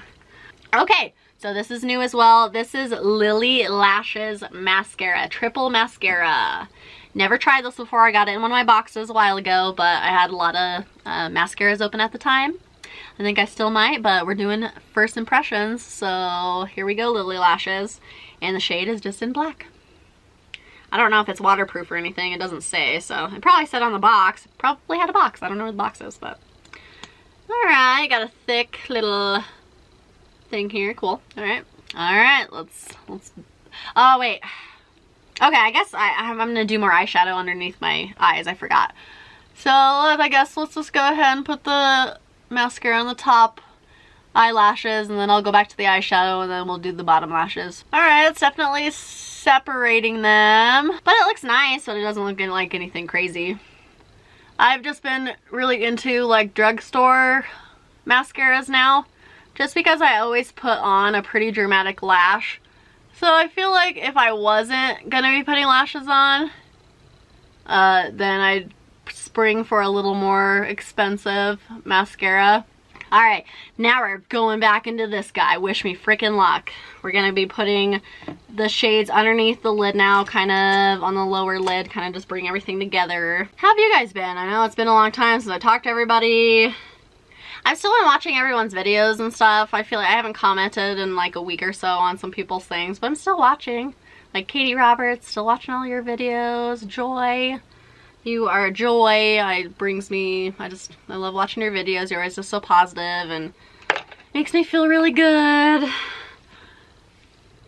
Okay, so this is new as well. This is Lily Lashes Mascara, Triple Mascara. Never tried this before. I got it in one of my boxes a while ago, but I had a lot of mascaras open at the time. I think I still might, but we're doing first impressions. So here we go, Lily Lashes. And the shade is just in black. I don't know if it's waterproof or anything. It doesn't say, so it probably said on the box. Probably had a box. I don't know where the box is, but alright, got a thick little thing here. Cool. Alright, let's oh wait. Okay, I guess I'm gonna do more eyeshadow underneath my eyes. I forgot. So I guess let's just go ahead and put the mascara on the top eyelashes, and then I'll go back to the eyeshadow, and then we'll do the bottom lashes. Alright, it's definitely separating them. But it looks nice, but it doesn't look like anything crazy. I've just been really into like drugstore mascaras now, just because I always put on a pretty dramatic lash. So I feel like if I wasn't gonna be putting lashes on, then I'd spring for a little more expensive mascara. Alright, now we're going back into this guy. Wish me freaking luck. We're gonna be putting the shades underneath the lid now, kind of on the lower lid, kind of just bring everything together. How have you guys been? I know it's been a long time since I talked to everybody. I've still been watching everyone's videos and stuff. I feel like I haven't commented in like a week or so on some people's things, but I'm still watching. Like Katie Roberts, still watching all your videos. Joy. You are a joy. It brings me, I love watching your videos. You're always just so positive and makes me feel really good.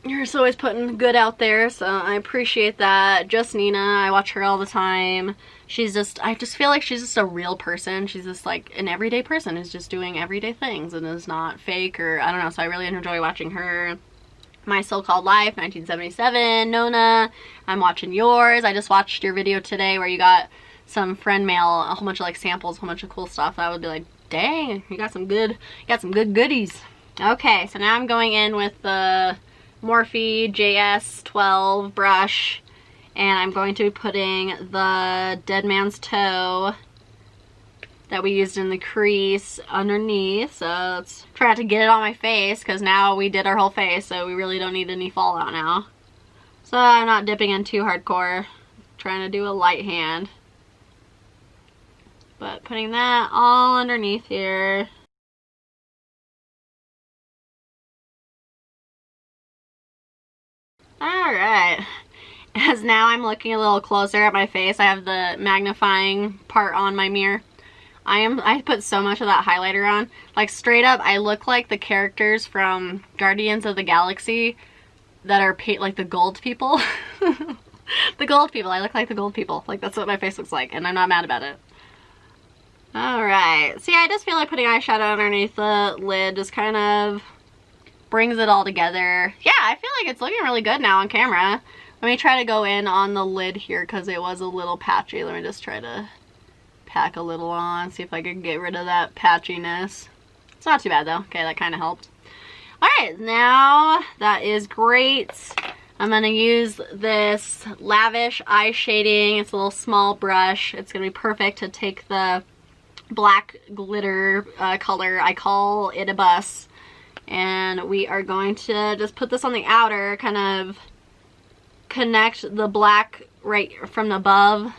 You're just always putting good out there, so I appreciate that. Just Nina, I watch her all the time. I just feel like she's just a real person. She's just like an everyday person who's just doing everyday things and is not fake, or I don't know, so I really enjoy watching her. My So-Called Life, 1977, Nona, I'm watching yours. I just watched your video today where you got some friend mail, a whole bunch of like samples, a whole bunch of cool stuff. I would be like, dang, you got some good goodies. Okay, so now I'm going in with the Morphe JS12 brush, and I'm going to be putting the Dead Man's Toe that we used in the crease underneath. So let's try not to get it on my face, because now we did our whole face, so we really don't need any fallout now. So I'm not dipping in too hardcore, trying to do a light hand, but putting that all underneath here. Alright, as now I'm looking a little closer at my face, I have the magnifying part on my mirror. I put so much of that highlighter on. Like straight up, I look like the characters from Guardians of the Galaxy that are like the gold people. The gold people. I look like the gold people. Like that's what my face looks like, and I'm not mad about it. Alright. See, I just feel like putting eyeshadow underneath the lid just kind of brings it all together. Yeah, I feel like it's looking really good now on camera. Let me try to go in on the lid here because it was a little patchy. Let me just try to pack a little on, see if I can get rid of that patchiness. It's not too bad though. Okay, that kind of helped. Alright, now that is great. I'm going to use this Lavish eye shading. It's a little small brush. It's going to be perfect to take the black glitter color. I call it a bus. And we are going to just put this on the outer, kind of connect the black right from above,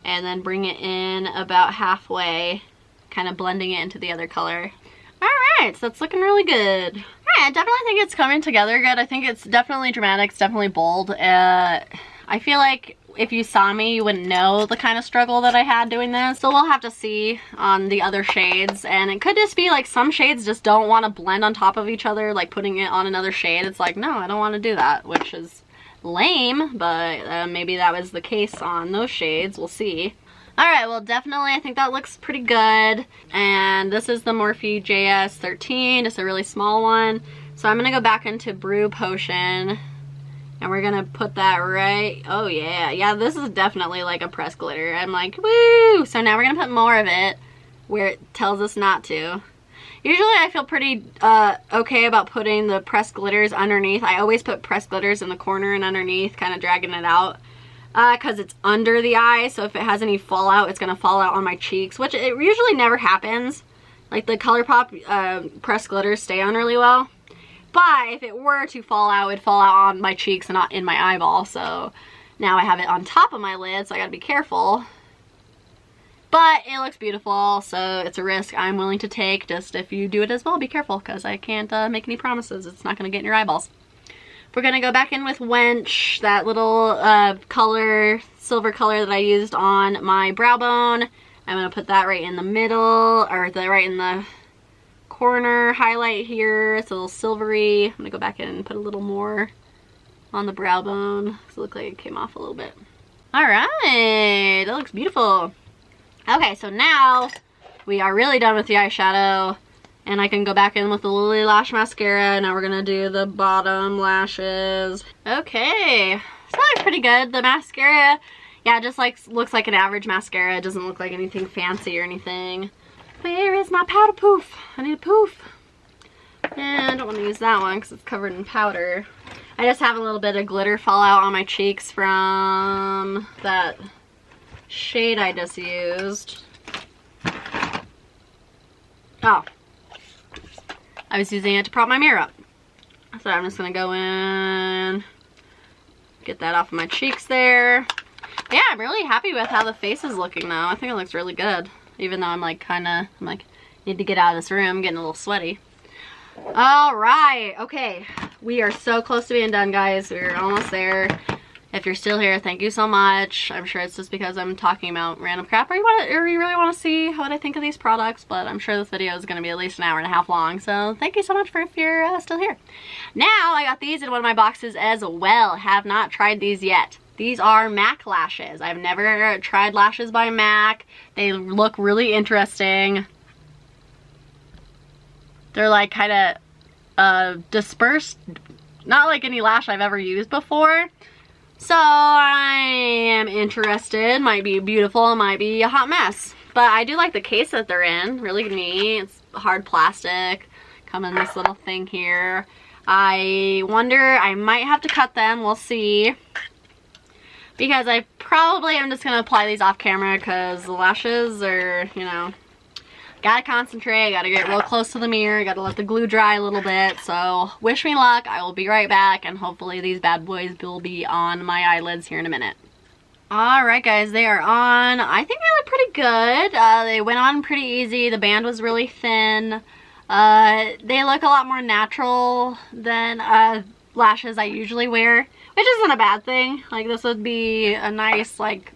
and then bring it in about halfway, kind of blending it into the other color. Alright, so it's looking really good. Alright, I definitely think it's coming together good. I think it's definitely dramatic, it's definitely bold. I feel like if you saw me, you wouldn't know the kind of struggle that I had doing this. So we'll have to see on the other shades. And it could just be like some shades just don't want to blend on top of each other, like putting it on another shade. It's like, no, I don't want to do that, which is lame, but maybe that was the case on those shades. We'll see. Alright, well definitely I think that looks pretty good. And this is the Morphe JS13, just a really small one. So I'm going to go back into Brew Potion. And we're going to put that right. Oh yeah. Yeah, this is definitely like a pressed glitter. I'm like, woo! So now we're going to put more of it where it tells us not to. Usually I feel pretty okay about putting the pressed glitters underneath. I always put pressed glitters in the corner and underneath, kind of dragging it out. Because it's under the eye, so if it has any fallout, it's going to fall out on my cheeks, which it usually never happens. Like the ColourPop pressed glitters stay on really well. But if it were to fall out, it'd fall out on my cheeks and not in my eyeball. So now I have it on top of my lid, so I gotta be careful. But it looks beautiful, so it's a risk I'm willing to take. Just if you do it as well, be careful, because I can't make any promises. It's not gonna get in your eyeballs. We're gonna go back in with Wench, that little color, silver color that I used on my brow bone. I'm gonna put that right in the middle, or right in the corner highlight here. It's a little silvery. I'm gonna go back in and put a little more on the brow bone. So it looks like it came off a little bit. Alright, that looks beautiful. Okay, so now we are really done with the eyeshadow. And I can go back in with the Lily Lash Mascara. Now we're gonna do the bottom lashes. Okay, it's probably pretty good. The mascara, yeah, just like looks like an average mascara. It doesn't look like anything fancy or anything. Where is my powder poof? I need a poof. And I don't want to use that one because it's covered in powder. I just have a little bit of glitter fall out on my cheeks from that shade I just used. Oh. I was using it to prop my mirror up. So I'm just going to go in, get that off of my cheeks there. Yeah, I'm really happy with how the face is looking now. I think it looks really good. Even though I'm like need to get out of this room, I'm getting a little sweaty. All right, okay. We are so close to being done, guys. We're almost there. If you're still here, thank you so much. I'm sure it's just because I'm talking about random crap, or you really want to see what I think of these products, but I'm sure this video is going to be at least an hour and a half long, so thank you so much if you're still here. Now, I got these in one of my boxes as well. Have not tried these yet. These are MAC lashes. I've never tried lashes by MAC. They look really interesting. They're like kind of dispersed, not like any lash I've ever used before. So I am interested. Might be beautiful, might be a hot mess. But I do like the case that they're in. Really neat. It's hard plastic. Come in this little thing here. I wonder, I might have to cut them. We'll see. Because I probably am just going to apply these off camera because the lashes are, you know, gotta concentrate, gotta get real close to the mirror, gotta let the glue dry a little bit. So wish me luck. I will be right back, and hopefully these bad boys will be on my eyelids here in a minute. Alright guys, they are on. I think they look pretty good. They went on pretty easy. The band was really thin. They look a lot more natural than lashes I usually wear, which isn't a bad thing. Like, this would be a nice, like,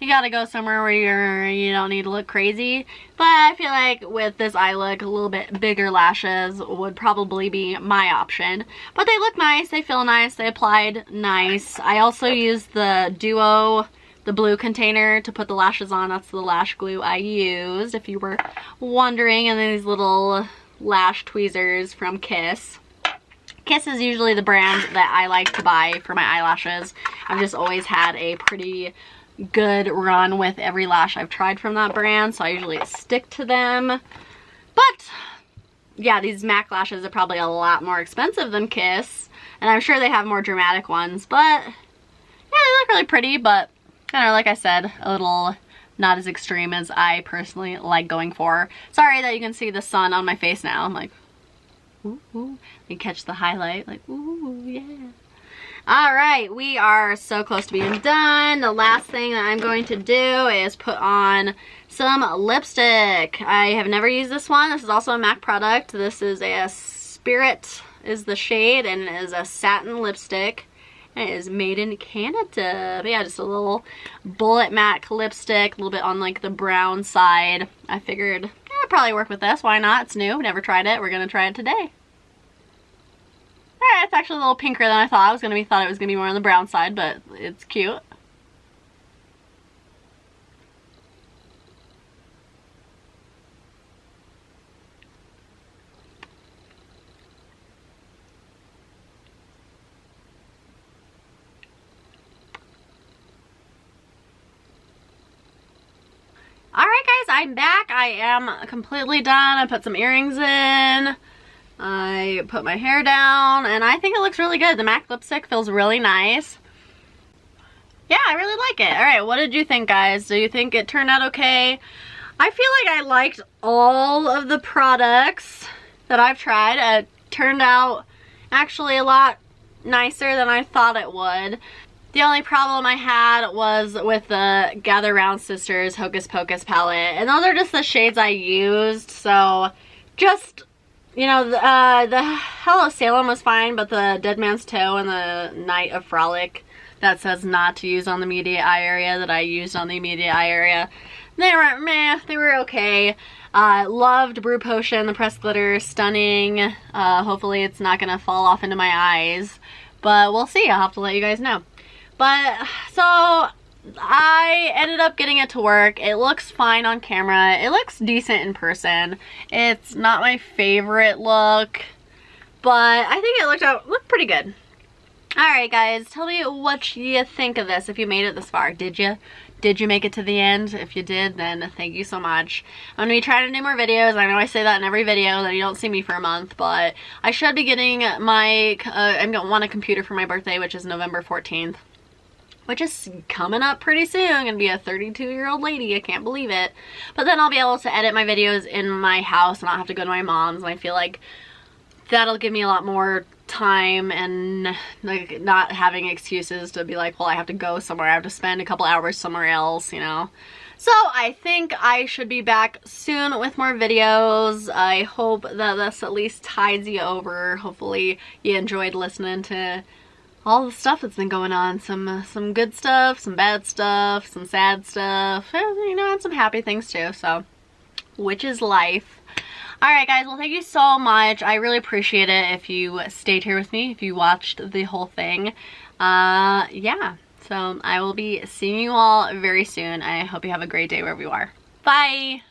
you gotta go somewhere where you don't need to look crazy. But I feel like with this eye look, a little bit bigger lashes would probably be my option. But they look nice, they feel nice, they applied nice. I also used the Duo, the blue container, to put the lashes on. That's the lash glue I used, if you were wondering. And then these little lash tweezers from Kiss. Kiss is usually the brand that I like to buy for my eyelashes. I've just always had a pretty good run with every lash I've tried from that brand, so I usually stick to them. But yeah, these MAC lashes are probably a lot more expensive than Kiss, and I'm sure they have more dramatic ones, but yeah, they look really pretty. But I don't know, like I said, a little not as extreme as I personally like going for. Sorry that you can see the sun on my face now. I'm like, ooh, ooh. You catch the highlight, like, ooh, yeah. Alright, we are so close to being done. The last thing that I'm going to do is put on some lipstick. I have never used this one. This is also a MAC product. This is a Spirit is the shade, and it is a satin lipstick. And it is made in Canada. But yeah, just a little bullet MAC lipstick, a little bit on like the brown side. I figured I'd probably work with this. Why not? It's new. Never tried it. We're going to try it today. Alright, it's actually a little pinker than I thought. Thought it was gonna be more on the brown side, but it's cute. Alright guys, I'm back. I am completely done. I put some earrings in. I put my hair down, and I think it looks really good. The MAC lipstick feels really nice. Yeah, I really like it. Alright, what did you think, guys? Do you think it turned out okay? I feel like I liked all of the products that I've tried. It turned out actually a lot nicer than I thought it would. The only problem I had was with the Gather Round Sisters Hocus Pocus palette, and those are just the shades I used, so just, you know, the Hello Salem was fine, but the Dead Man's Toe and the Night of Frolic that says not to use on the immediate eye area that I used on the immediate eye area, they were meh, they were okay. Loved Brew Potion, the pressed glitter, stunning. Hopefully it's not gonna fall off into my eyes, but we'll see. I'll have to let you guys know. But so I ended up getting it to work. It looks fine on camera. It looks decent in person. It's not my favorite look, but I think it looked pretty good. Alright guys, tell me what you think of this if you made it this far. Did you? Did you make it to the end? If you did, then thank you so much. I'm going to be trying to do more videos. I know I say that in every video that you don't see me for a month, but I should be getting my, I'm going to want a computer for my birthday, which is November 14th. Which is coming up pretty soon. I'm gonna be a 32-year-old lady. I can't believe it. But then I'll be able to edit my videos in my house and not have to go to my mom's. And I feel like that'll give me a lot more time and like not having excuses to be like, well, I have to go somewhere. I have to spend a couple hours somewhere else, you know. So I think I should be back soon with more videos. I hope that this at least tides you over. Hopefully you enjoyed listening to all the stuff that's been going on. Some good stuff, some bad stuff, some sad stuff, you know, and some happy things too, so, which is life. Alright guys, well thank you so much. I really appreciate it if you stayed here with me, if you watched the whole thing. Yeah, so I will be seeing you all very soon. I hope you have a great day wherever you are. Bye!